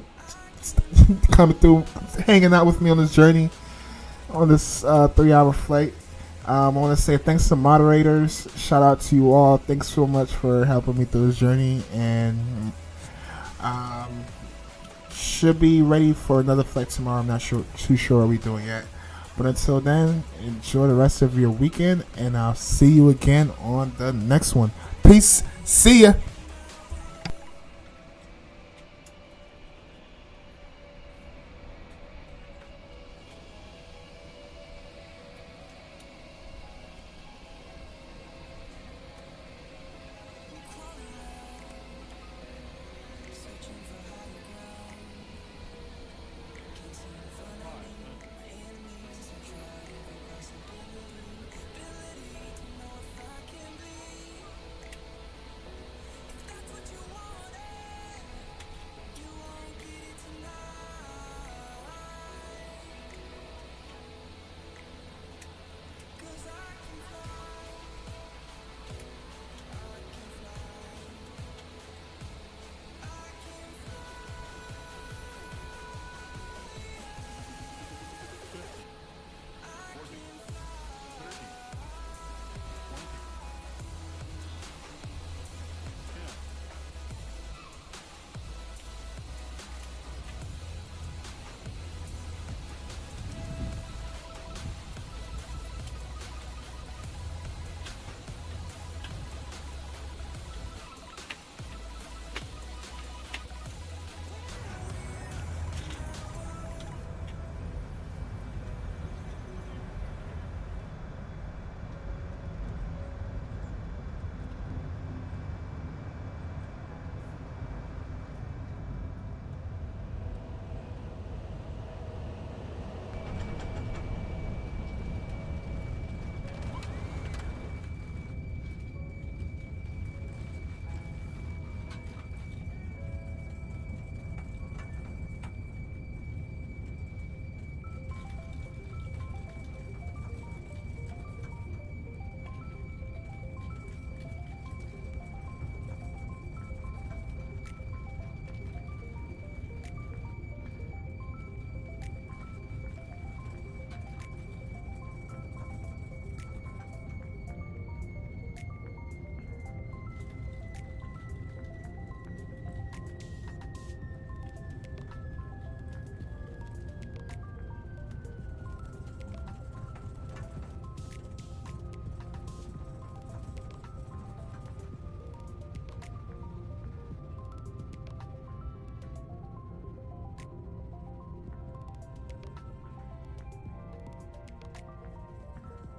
coming through, hanging out with me on this journey, on this 3-hour flight. I want to say thanks to moderators. Shout out to you all. Thanks so much for helping me through this journey. And should be ready for another flight tomorrow. I'm not too sure what we're doing yet. But until then, enjoy the rest of your weekend, and I'll see you again on the next one. Peace. See ya.